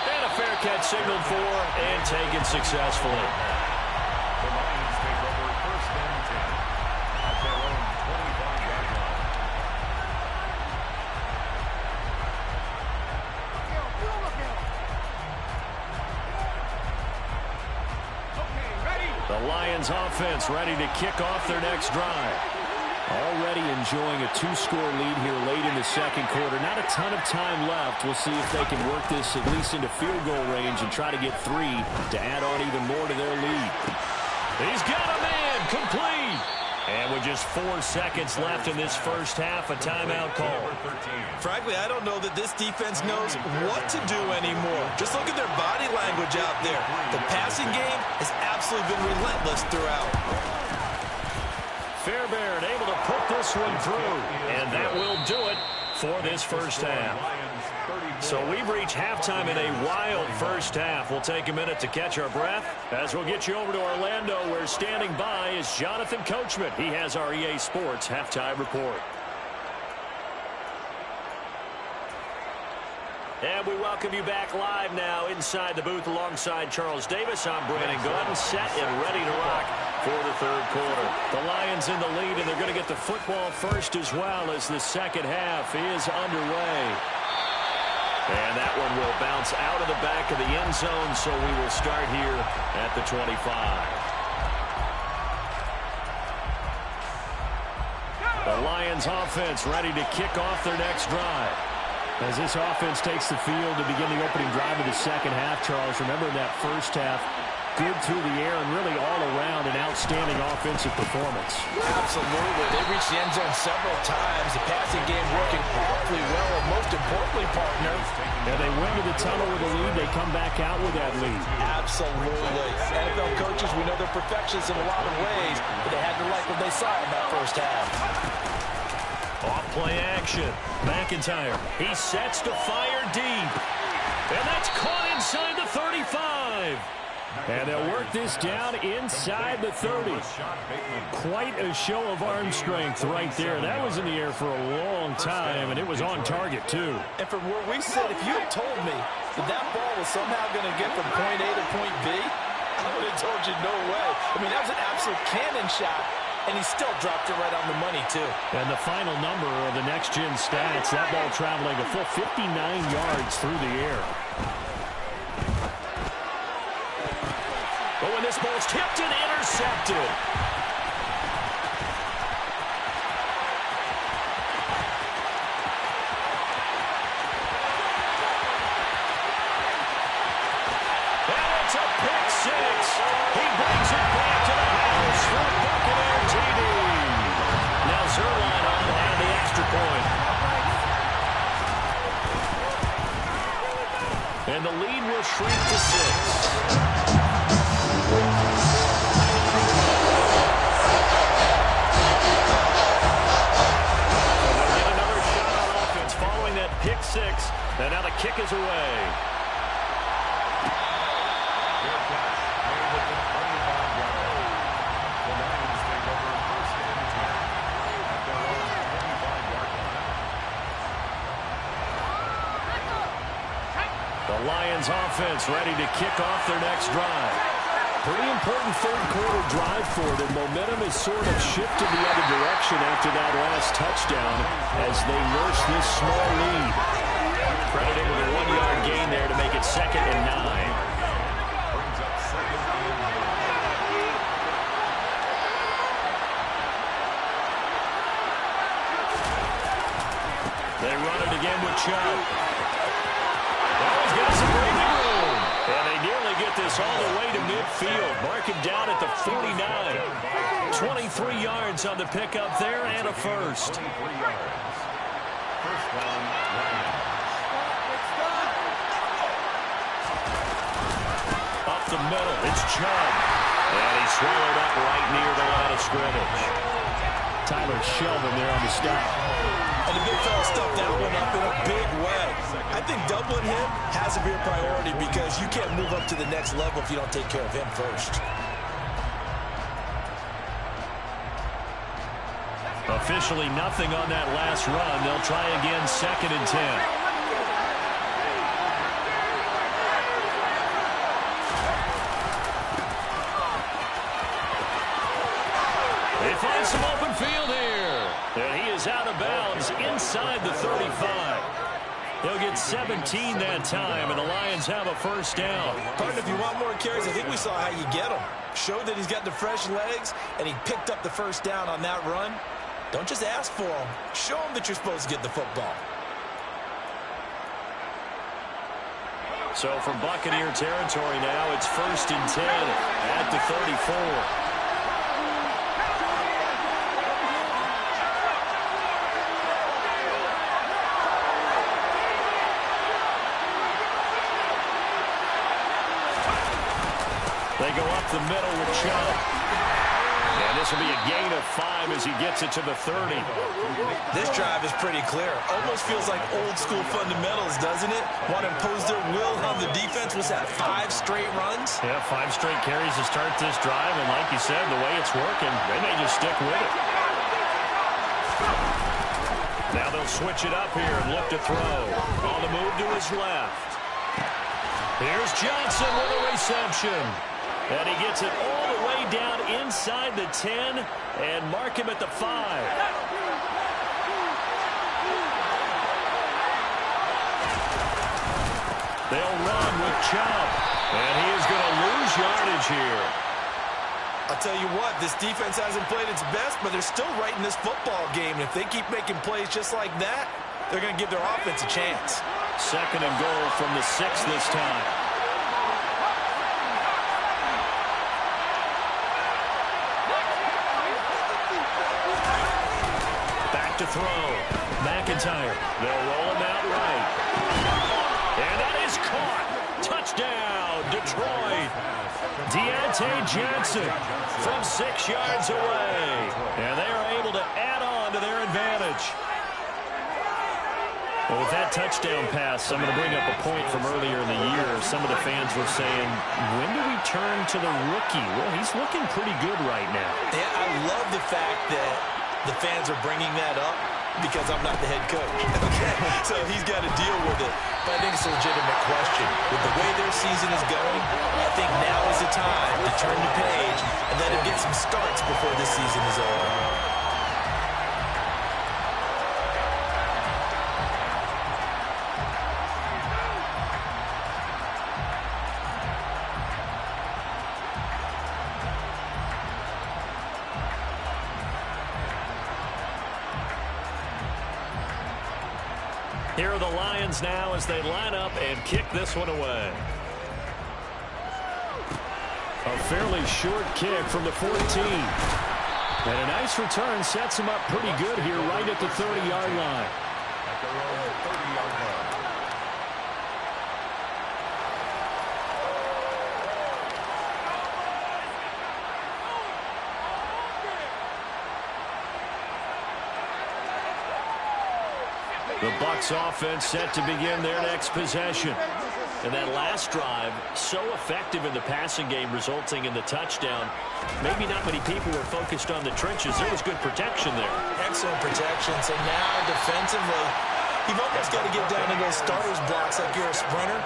And a fair catch signaled for and taken successfully. The Lions take over first and 10 at their own 25-yard line. The Lions offense ready to kick off their next drive. Already enjoying a 2-score lead here late in the second quarter. Not a ton of time left. We'll see if they can work this at least into field goal range and try to get 3 to add on even more to their lead. He's got a man, complete. And with just 4 seconds left in this first half, a timeout call. Frankly, I don't know that this defense knows what to do anymore. Just look at their body language out there. The passing game has absolutely been relentless throughout. Fairbairn able to put this one through, and that will do it for this first half. So we've reached halftime in a wild first half. We'll take a minute to catch our breath as we'll get you over to Orlando, where standing by is Jonathan Coachman. He has our EA Sports halftime report. And we welcome you back live now inside the booth alongside Charles Davis. I'm Brandon Gordon, set and ready to rock for the third quarter. The Lions in the lead, and they're going to get the football first as well as the second half is underway. And that one will bounce out of the back of the end zone, so we will start here at the 25. The Lions offense ready to kick off their next drive. As this offense takes the field to begin the opening drive of the second half, Charles, remember in that first half, good through the air and really all around an outstanding offensive performance. Absolutely. They reached the end zone several times. The passing game working awfully well, and most importantly, partner. And they went to the tunnel with a lead. They come back out with that lead. Absolutely. NFL coaches, we know they're perfectionists in a lot of ways, but they had to like what they saw in that first half. Off play action. McIntyre. He sets to fire deep. And that's caught inside the 35. And they'll work this down inside the 30. Quite a show of arm strength right there. That was in the air for a long time, and it was on target, too. And from where we sit, if you had told me that that ball was somehow going to get from point A to point B, I would have told you no way. I mean, that was an absolute cannon shot. And he still dropped it right on the money, too. And the final number of the next-gen stats, that ball traveling a full 59 yards through the air. But when this ball's tipped and intercepted. And it's a pick six. He brings it back to the house for the Buccaneer TD. Now Zerline on and the extra point. And the lead will shrink to 6. Pick six, and now the kick is away. The Lions offense ready to kick off their next drive. Pretty important third quarter drive for them. Momentum has sort of shifted the other direction after that last touchdown as they nurse this small lead. Credited with a 1-yard gain there to make it 2nd and 9. They run it again with Chubb. He's got some breathing room. And they nearly get this all the way to midfield. Mark him down at the 49. 23 yards on the pickup there and a first. First down, Lions. the middle. It's Chubb. And he's swallowed up right near the line of scrimmage. Tyler Shelvin there on the stop. And the big fella stuffed that one up in a big way. I think doubling him has to be a priority because you can't move up to the next level if you don't take care of him first. Officially nothing on that last run. They'll try again, 2nd and 10. They find some open field here. And he is out of bounds inside the 35. He'll get 17 that time, and the Lions have a first down. Partner, if you want more carries, I think we saw how you get them. Showed that he's got the fresh legs, and he picked up the first down on that run. Don't just ask for them. Show them that you're supposed to get the football. So from Buccaneer territory now, it's 1st and 10 at the 34. They go up the middle with Chubb. And this will be a gain of 5 as he gets it to the 30. This drive is pretty clear. Almost feels like old school fundamentals, doesn't it? Want to impose their will on the defense. Was that 5 straight runs? Yeah, 5 straight carries to start this drive. And like you said, the way it's working, they may just stick with it. Now they'll switch it up here and look to throw. On the move to his left. Here's Johnson with a reception. And he gets it all the way down inside the 10 and mark him at the 5. They'll run with Chubb. And he is going to lose yardage here. I'll tell you what, this defense hasn't played its best, but they're still right in this football game. And if they keep making plays just like that, they're going to give their offense a chance. 2nd and goal from the 6 this time. To throw. McIntyre. They'll roll him out right. And that is caught. Touchdown, Detroit. Deontay Johnson from 6 yards away. And they are able to add on to their advantage. Well, with that touchdown pass, I'm going to bring up a point from earlier in the year. Some of the fans were saying, when do we turn to the rookie? Well, he's looking pretty good right now. Yeah, I love the fact that the fans are bringing that up because I'm not the head coach. Okay, so he's got to deal with it. But I think it's a legitimate question. With the way their season is going, I think now is the time to turn the page and let him get some starts before this season is over. Here are the Lions now as they line up and kick this one away. A fairly short kick from the 14. And a nice return sets him up pretty good here right at the 30-yard line. At their own 30-yard line. The Bucs offense set to begin their next possession. And that last drive, so effective in the passing game, resulting in the touchdown. Maybe not many people were focused on the trenches. There was good protection there. Excellent protection. So now defensively, you've almost got to get down to those starters blocks like you're a sprinter.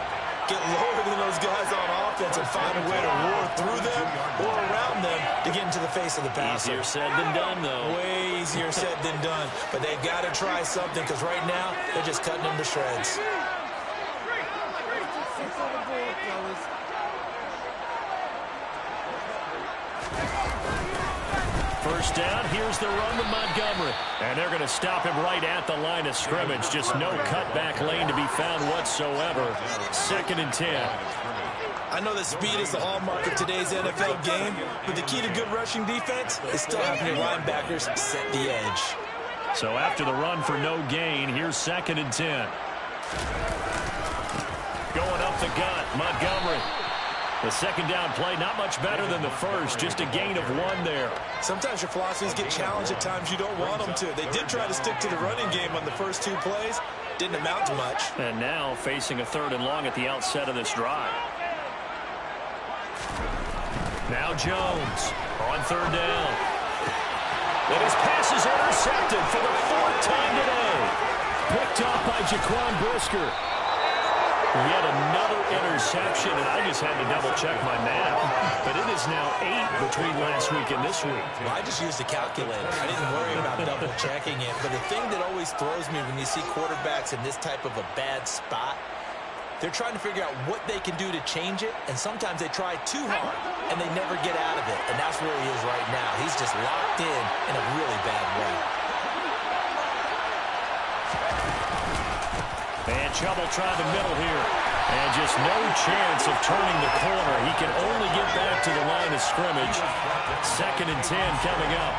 Get lower than those guys on offense and find a way to roar through them or around them to get into the face of the passer. Easier said than done, though. Way easier said than done. But they've got to try something because right now they're just cutting them to shreds. First down, here's the run to Montgomery. And they're going to stop him right at the line of scrimmage. Just no cutback lane to be found whatsoever. 2nd and 10. I know that speed is the hallmark of today's NFL game, but the key to good rushing defense is still having your linebackers set the edge. So after the run for no gain, here's 2nd and 10. Going up the gut, Montgomery. The second down play, not much better than the first, just a gain of 1 there. Sometimes your philosophies get challenged at times you don't want them to. They did try to stick to the running game on the first 2 plays. Didn't amount to much. And now facing a 3rd and long at the outset of this drive. Now Jones on 3rd down. And his pass is intercepted for the 4th time today. Picked off by Jaquan Brisker. Yet another interception, and I just had to double-check my math. But it is now 8 between last week and this week. Well, I just used a calculator. I didn't worry about double-checking it. But the thing that always throws me when you see quarterbacks in this type of a bad spot, they're trying to figure out what they can do to change it, and sometimes they try too hard, and they never get out of it. And that's where he is right now. He's just locked in a really bad way. And Chubb try the middle here. And just no chance of turning the corner. He can only get back to the line of scrimmage. 2nd and 10 coming up.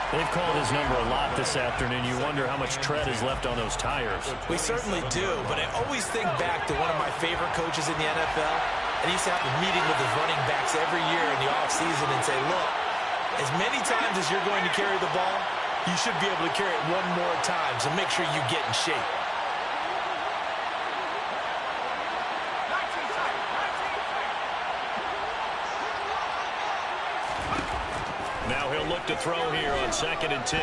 They've called his number a lot this afternoon. You wonder how much tread is left on those tires. We certainly do, but I always think back to one of my favorite coaches in the NFL. And he used to have a meeting with his running backs every year in the offseason and say, look, as many times as you're going to carry the ball, you should be able to carry it 1 more time, so make sure you get in shape. Now he'll look to throw here on 2nd and 10.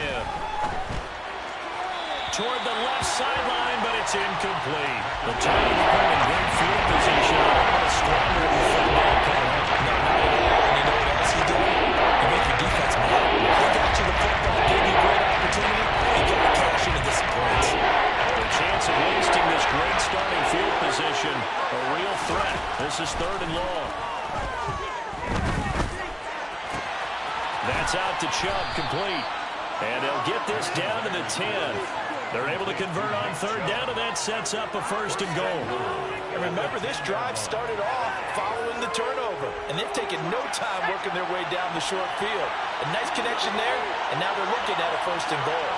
Toward the left sideline, but it's incomplete. The Titans put in great field position. A stronger third down coming up. No, not at all. And you know what else you do? You make your defense mad. They got you the football, gave you a great opportunity. You got to cash into this points. The chance of wasting this great starting field position, a real threat. This is 3rd and long. That's out to Chubb, complete. And they'll get this down to the 10. They're able to convert on 3rd down, and that sets up a 1st and goal. And remember, this drive started off following the turnover. And they've taken no time working their way down the short field. A nice connection there, and now they're looking at a 1st and goal.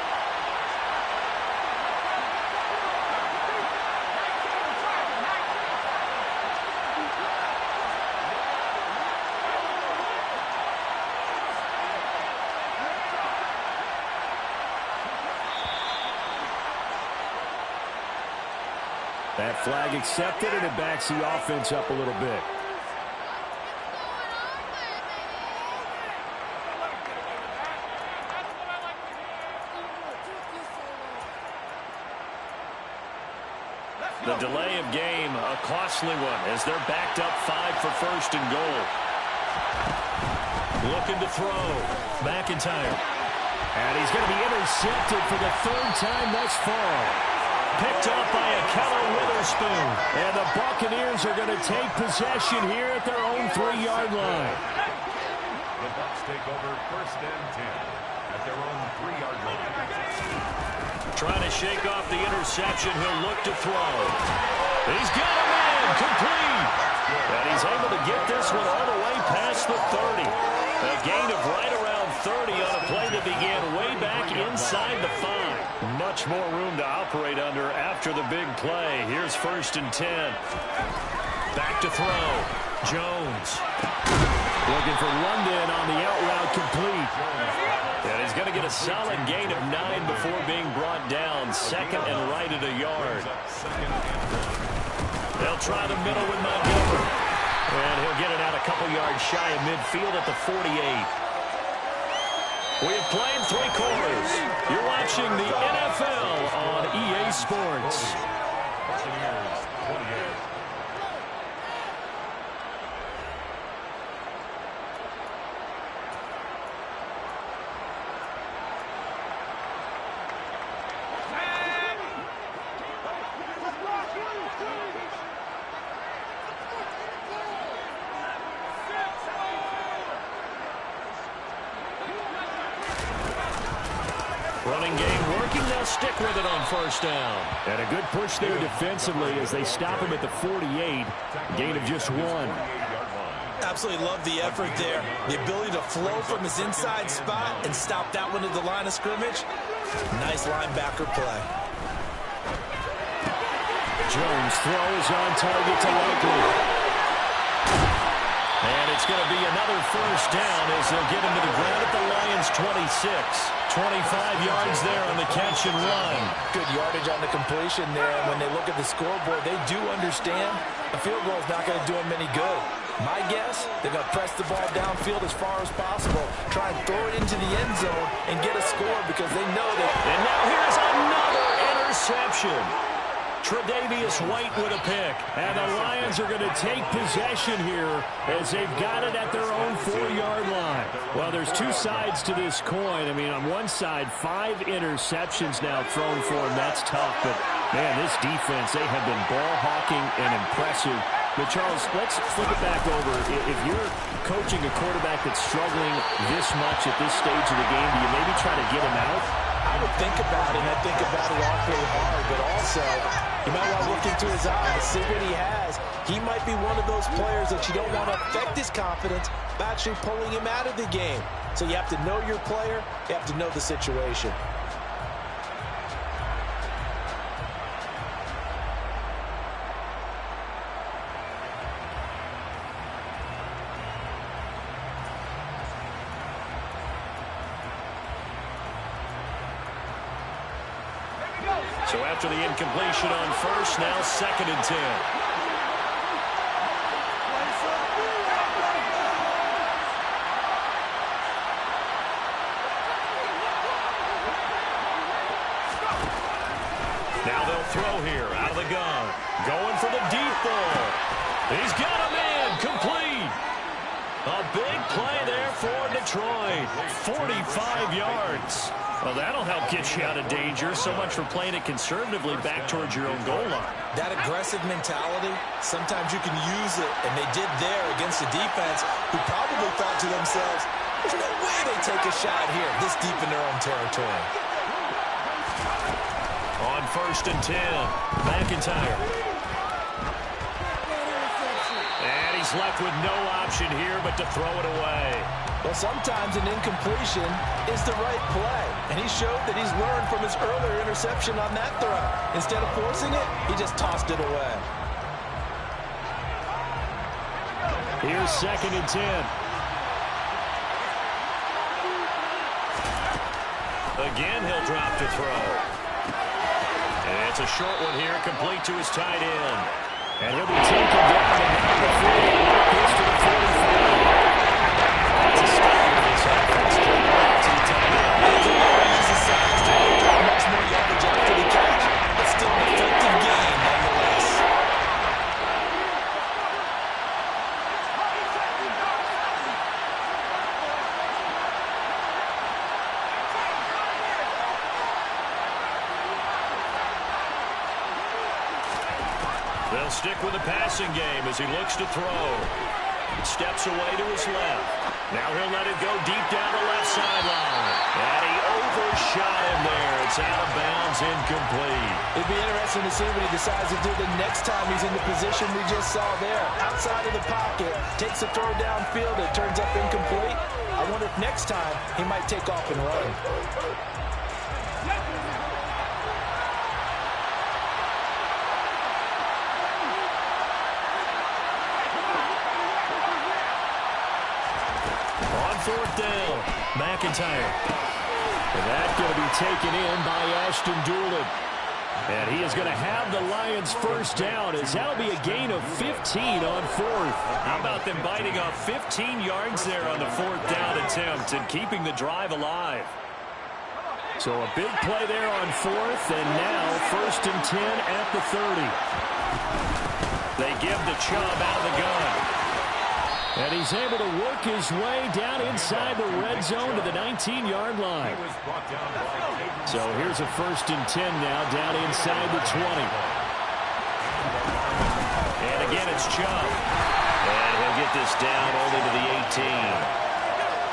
That flag accepted, and it backs the offense up a little bit. The delay of game, a costly one, as they're backed up 5 for 1st and goal. Looking to throw. McIntyre. And he's going to be intercepted for the 3rd time thus far. Picked up by a Keller Witherspoon. And the Buccaneers are going to take possession here at their own 3-yard line. The Bucs take over 1st and 10 at their own 3-yard line. Trying to shake off the interception. He'll look to throw. He's got him in. Complete. And he's able to get this one all the way past the 30. A gain of right around 30 on a play that began way back inside the 5. Much more room to operate under after the big play. Here's 1st and 10. Back to throw. Jones. Looking for London on the out route, complete. And he's going to get a solid gain of 9 before being brought down. 2nd and right at a yard. They'll try the middle with Montgomery. And he'll get it out a couple yards shy of midfield at the 48. We have played 3 quarters. You're watching the NFL on EA Sports. Buccaneers 28. Running game working. They'll stick with it on 1st down. And a good push there defensively as they stop him at the 48. Gain of just 1. Absolutely love the effort there. The ability to flow from his inside spot and stop that one at the line of scrimmage. Nice linebacker play. Jones throws on target to Likely. And it's going to be another first down as they'll get him to the ground at the Lions' 26. 25 yards there on the catch and run. Good yardage on the completion there. And when they look at the scoreboard, they do understand a field goal is not going to do them any good. My guess, they're going to press the ball downfield as far as possible, try and throw it into the end zone and get a score because they know that. And now here's another interception. Tre'Davious White with a pick. And the Lions are going to take possession here as they've got it at their own 4-yard line. Well, there's two sides to this coin. I mean, on one side, 5 interceptions now thrown for him. That's tough. But, man, this defense, they have been ball hawking and impressive. But, Charles, let's flip it back over. If you're coaching a quarterback that's struggling this much at this stage of the game, do you maybe try to get him out? I would think about it, and I think about it awfully hard, but also you might want to look into his eyes, see what he has. He might be one of those players that you don't want to affect his confidence by actually pulling him out of the game. So you have to know your player, you have to know the situation. So after the incompletion on first, now 2nd and 10. Now they'll throw here out of the gun. Going for the deep ball. He's got a man complete. A big play there for Detroit. 45 yards. Well, that'll help get you out of danger. So much for playing it conservatively back towards your own goal line. That aggressive mentality, sometimes you can use it, and they did there against a defense who probably thought to themselves, there's no way they take a shot here this deep in their own territory. On 1st and 10, McIntyre. And he's left with no option here but to throw it away. Well, sometimes an incompletion is the right play, and he showed that he's learned from his earlier interception on that throw. Instead of forcing it, he just tossed it away. Here's 2nd and 10. Again, he'll drop to throw. And it's a short one here, complete to his tight end. And he'll be taken down and down the field. Gets to the 45. That's a stop for this offense. To the tight end. He's the size to pick up much more yardage after the catch, but still an effective gain nonetheless. They'll stick with the passing game as he looks to throw. Steps away to his left. Now he'll let it go deep down the left sideline. And he overshot him there. It's out of bounds, incomplete. It'd be interesting to see what he decides to do the next time he's in the position we just saw there. Outside of the pocket, takes a throw downfield, it turns up incomplete. I wonder if next time he might take off and run. On 4th down, McIntyre. And that's going to be taken in by Ashton Doolin. And he is going to have the Lions first down as that'll be a gain of 15 on 4th. How about them biting off 15 yards there on the 4th down attempt and keeping the drive alive? So a big play there on 4th, and now 1st and 10 at the 30. They give the Chubb out of the gun. And he's able to work his way down inside the red zone to the 19-yard line. So here's a 1st and 10 now down inside the 20. And again, it's Chubb. And he'll get this down only to the 18.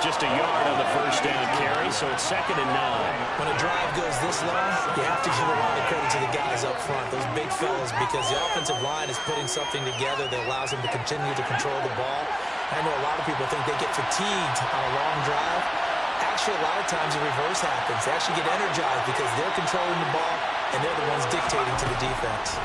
Just a yard on the first down carry, so it's 2nd and 9. When a drive goes this long, you have to give a lot of credit to the guys up front, those big fellas, because the offensive line is putting something together that allows them to continue to control the ball. I know a lot of people think they get fatigued on a long drive. Actually, a lot of times the reverse happens. They actually get energized because they're controlling the ball, and they're the ones dictating to the defense.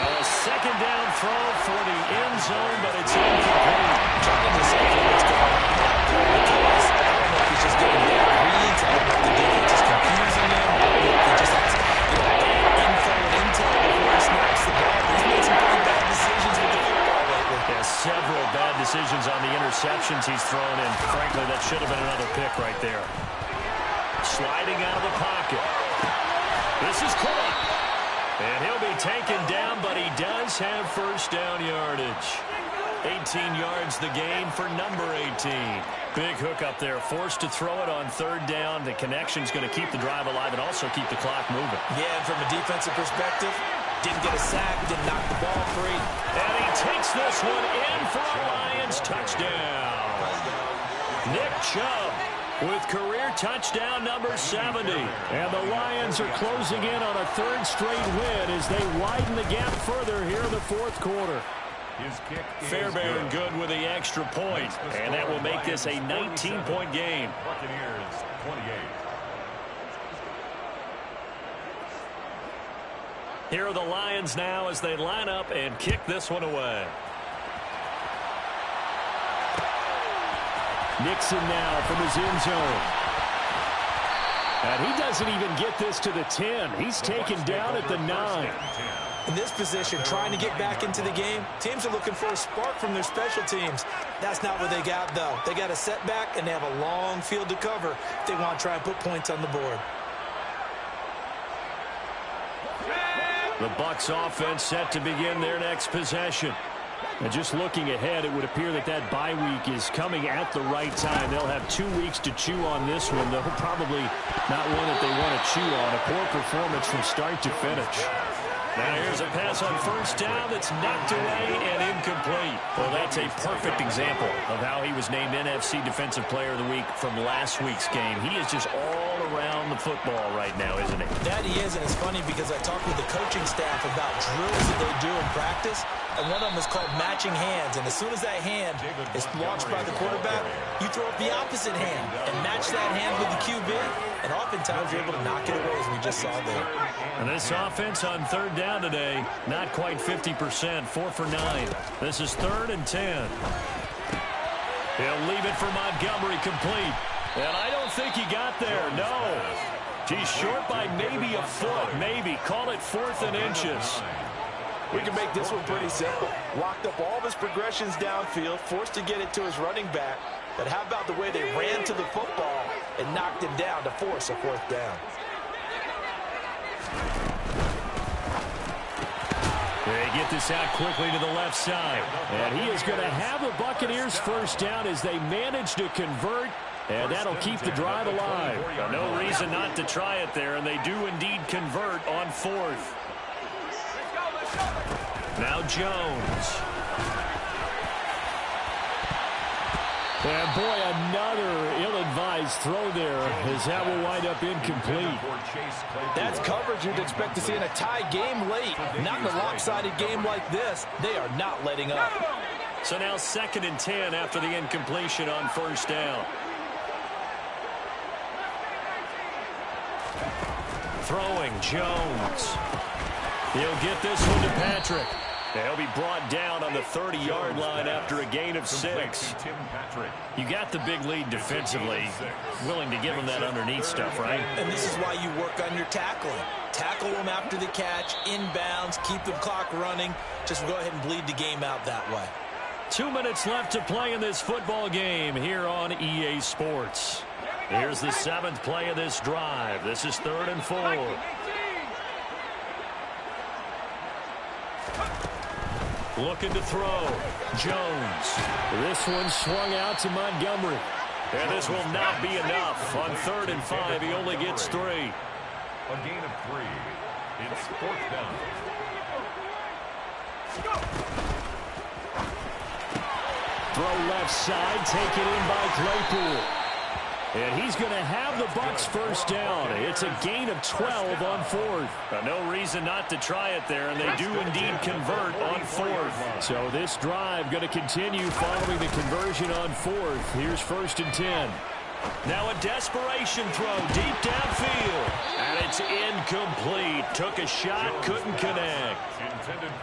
A second down throw for the end zone, but it's incomplete. Trying to decipher what's going on out there because I don't know if he's just getting bad reads. I don't know if the defense is confusing him. I don't know if he just has info and intel before he snaps the ball. But he's made some pretty bad decisions with the football lately. Yeah, several bad decisions on the interceptions he's thrown, and frankly, that should have been another pick right there. Sliding out of the pocket. This is caught. And he'll be taken down, but he does have first down yardage. 18 yards the gain for number 18. Big hook up there, forced to throw it on third down. The connection's going to keep the drive alive and also keep the clock moving. Yeah, and from a defensive perspective, didn't get a sack, didn't knock the ball free. And he takes this one in for a Lions touchdown. Nick Chubb with career touchdown number 70. And the Lions are closing in on a third straight win as they widen the gap further here in the fourth quarter. His kick Fairbairn good with the extra point, and that will make this a 19-point game. Buccaneers 28. Here are the Lions now as they line up and kick this one away. Nixon now from his end zone. And he doesn't even get this to the 10. He's taken down at the 9. In this position, trying to get back into the game, teams are looking for a spark from their special teams. That's not what they got, though. They got a setback, and they have a long field to cover if they want to try and put points on the board. The Bucs offense set to begin their next possession. And just looking ahead, it would appear that that bye week is coming at the right time. They'll have 2 weeks to chew on this one, though probably not one that they want to chew on. A poor performance from start to finish. Now here's a pass on first down that's knocked away and incomplete. Well, that's a perfect example of how he was named NFC Defensive Player of the Week from last week's game. He is just all around the football right now, isn't he? That he is, and it's funny because I talked with the coaching staff about drills that they do in practice, and one of them is called matching hands. And as soon as that hand is launched by the quarterback, you throw up the opposite hand and match that hand with the QB, and oftentimes you're able to knock it away, as we just saw there. And this offense on third down today, not quite 50%, 4 for 9. This is 3rd and 10. He'll leave it for Montgomery, complete. And I don't think he got there, no. He's short by maybe a foot, maybe. Call it 4th and inches. We can make this one pretty simple. Locked up all of his progressions downfield, forced to get it to his running back. But how about the way they ran to the football and knocked him down to force a 4th down? They get this out quickly to the left side. And he is going to have the Buccaneers first down as they manage to convert. And that'll keep the drive alive. No reason not to try it there, and they do indeed convert on 4th. Now Jones. And boy, another ill-advised throw there as that will wind up incomplete. That's coverage you'd expect to see in a tie game late. Not in a lopsided game like this. They are not letting up. So now 2nd and 10 after the incompletion on first down. Throwing Jones. He'll get this one to Patrick. He'll be brought down on the 30-yard line after a gain of 6. You got the big lead defensively. Willing to give him that underneath stuff, right? And this is why you work on your tackling. Tackle them after the catch, inbounds, keep the clock running. Just go ahead and bleed the game out that way. 2 minutes left to play in this football game here on EA Sports. Here's the 7th play of this drive. This is 3rd and 4. Looking to throw. Jones. This one swung out to Montgomery. And this will not be enough. On 3rd and 5, he only gets 3. A gain of 3. It's 4th down. Throw left side, taken in by Claypool. And he's going to have the Bucs first down. It's a gain of 12 on 4th. No reason not to try it there, and they do indeed convert on 4th. So this drive going to continue following the conversion on 4th. Here's 1st and 10. Now a desperation throw deep downfield. And it's incomplete. Took a shot, couldn't connect.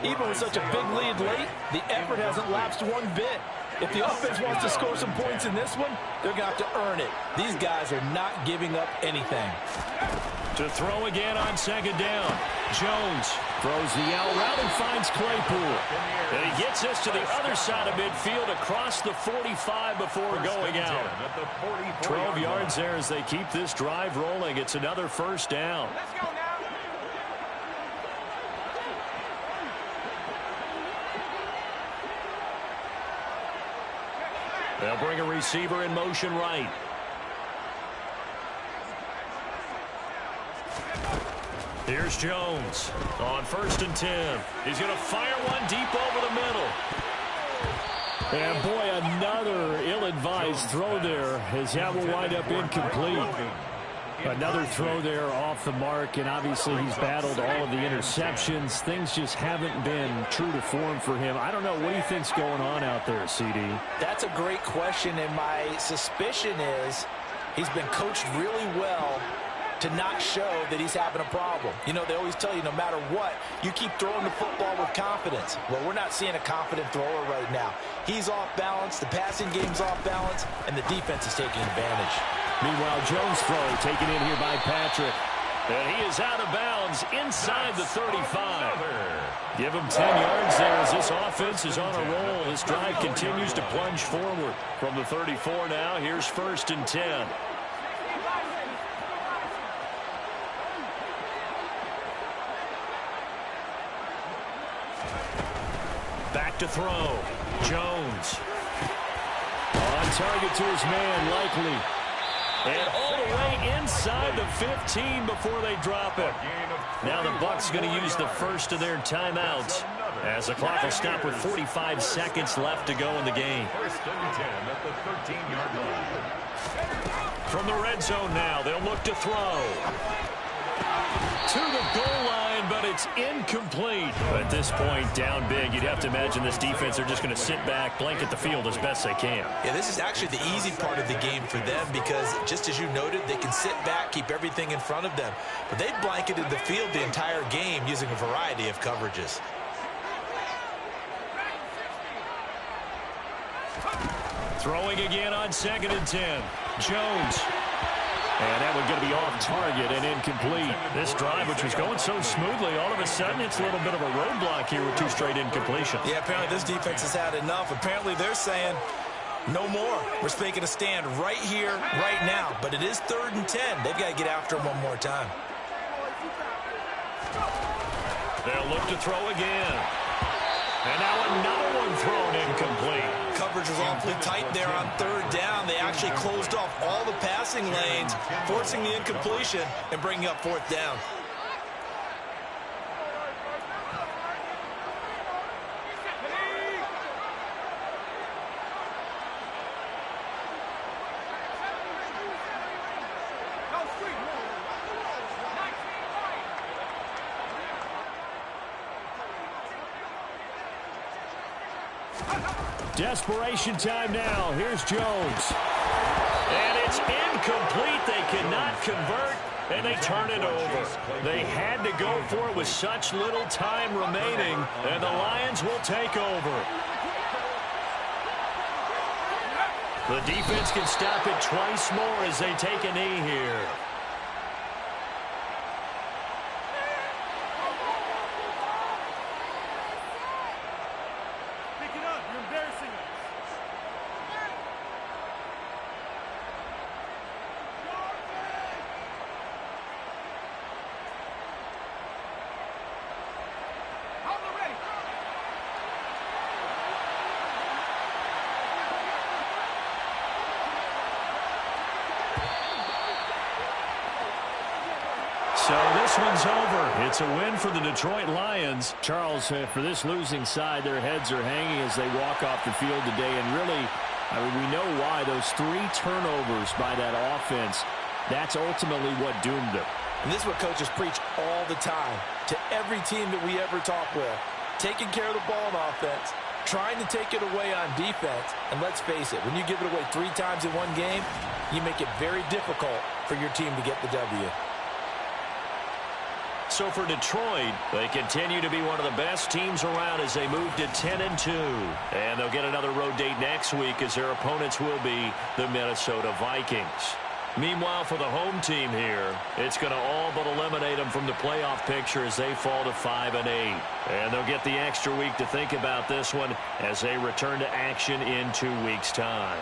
Even with such a big lead late, the effort hasn't lapsed one bit. If the offense wants to score some points in this one, they're going to have to earn it. These guys are not giving up anything. To throw again on second down. Jones throws the out route and finds Claypool. And he gets us to the other side of midfield across the 45 before going out. 12 yards there as they keep this drive rolling. It's another first down. Let's go now. They'll bring a receiver in motion right. Here's Jones on 1st and 10. He's going to fire one deep over the middle. And boy, another ill-advised throw there as that will wind up incomplete. Another throw there off the mark, and obviously he's battled all of the interceptions. Things just haven't been true to form for him. I don't know. What do you think's going on out there, CD? That's a great question, and my suspicion is he's been coached really well to not show that he's having a problem. You know, they always tell you no matter what, you keep throwing the football with confidence. Well, we're not seeing a confident thrower right now. He's off balance, the passing game's off balance, and the defense is taking advantage. Meanwhile, Jones' throw taken in here by Patrick. And he is out of bounds inside the 35. Give him 10 yards there as this offense is on a roll. This drive continues to plunge forward. From the 34 now, here's 1st and 10. Back to throw. Jones. On target to his man, Likely. And all the way inside the 15 before they drop it. Now the Bucs going to use the first of their timeouts as the clock will stop with 45 seconds left to go in the game. 1st and 10 at the 13-yard line. From the red zone now, they'll look to throw. To the goal line, but it's incomplete. At this point, down big, you'd have to imagine this defense are just going to sit back, blanket the field as best they can. Yeah, this is actually the easy part of the game for them because, just as you noted, they can sit back, keep everything in front of them. But they've blanketed the field the entire game using a variety of coverages. Throwing again on 2nd and 10. Jones. And that one going to be off target and incomplete. This drive, which was going so smoothly, all of a sudden it's a little bit of a roadblock here with 2 straight incompletions. Yeah, apparently this defense has had enough. Apparently they're saying no more. We're making a stand right here, right now. But it is 3rd and 10. They've got to get after him one more time. They'll look to throw again. And now another one thrown incomplete. Coverage was awfully tight there on 3rd down. They actually closed off all the passing lanes, forcing the incompletion and bringing up 4th down. Desperation time now. Here's Jones. And it's incomplete. They cannot convert, and they turn it over. They had to go for it with such little time remaining, and the Lions will take over. The defense can stop it twice more as they take a knee here. So this one's over. It's a win for the Detroit Lions. Charles, for this losing side, their heads are hanging as they walk off the field today. And really, I mean, we know why. Those 3 turnovers by that offense, that's ultimately what doomed them. And this is what coaches preach all the time to every team that we ever talk with. Taking care of the ball on offense, trying to take it away on defense. And let's face it, when you give it away 3 times in one game, you make it very difficult for your team to get the W. So for Detroit, they continue to be one of the best teams around as they move to 10-2. And they'll get another road date next week as their opponents will be the Minnesota Vikings. Meanwhile, for the home team here, it's going to all but eliminate them from the playoff picture as they fall to 5-8. And they'll get the extra week to think about this one as they return to action in 2 weeks' time.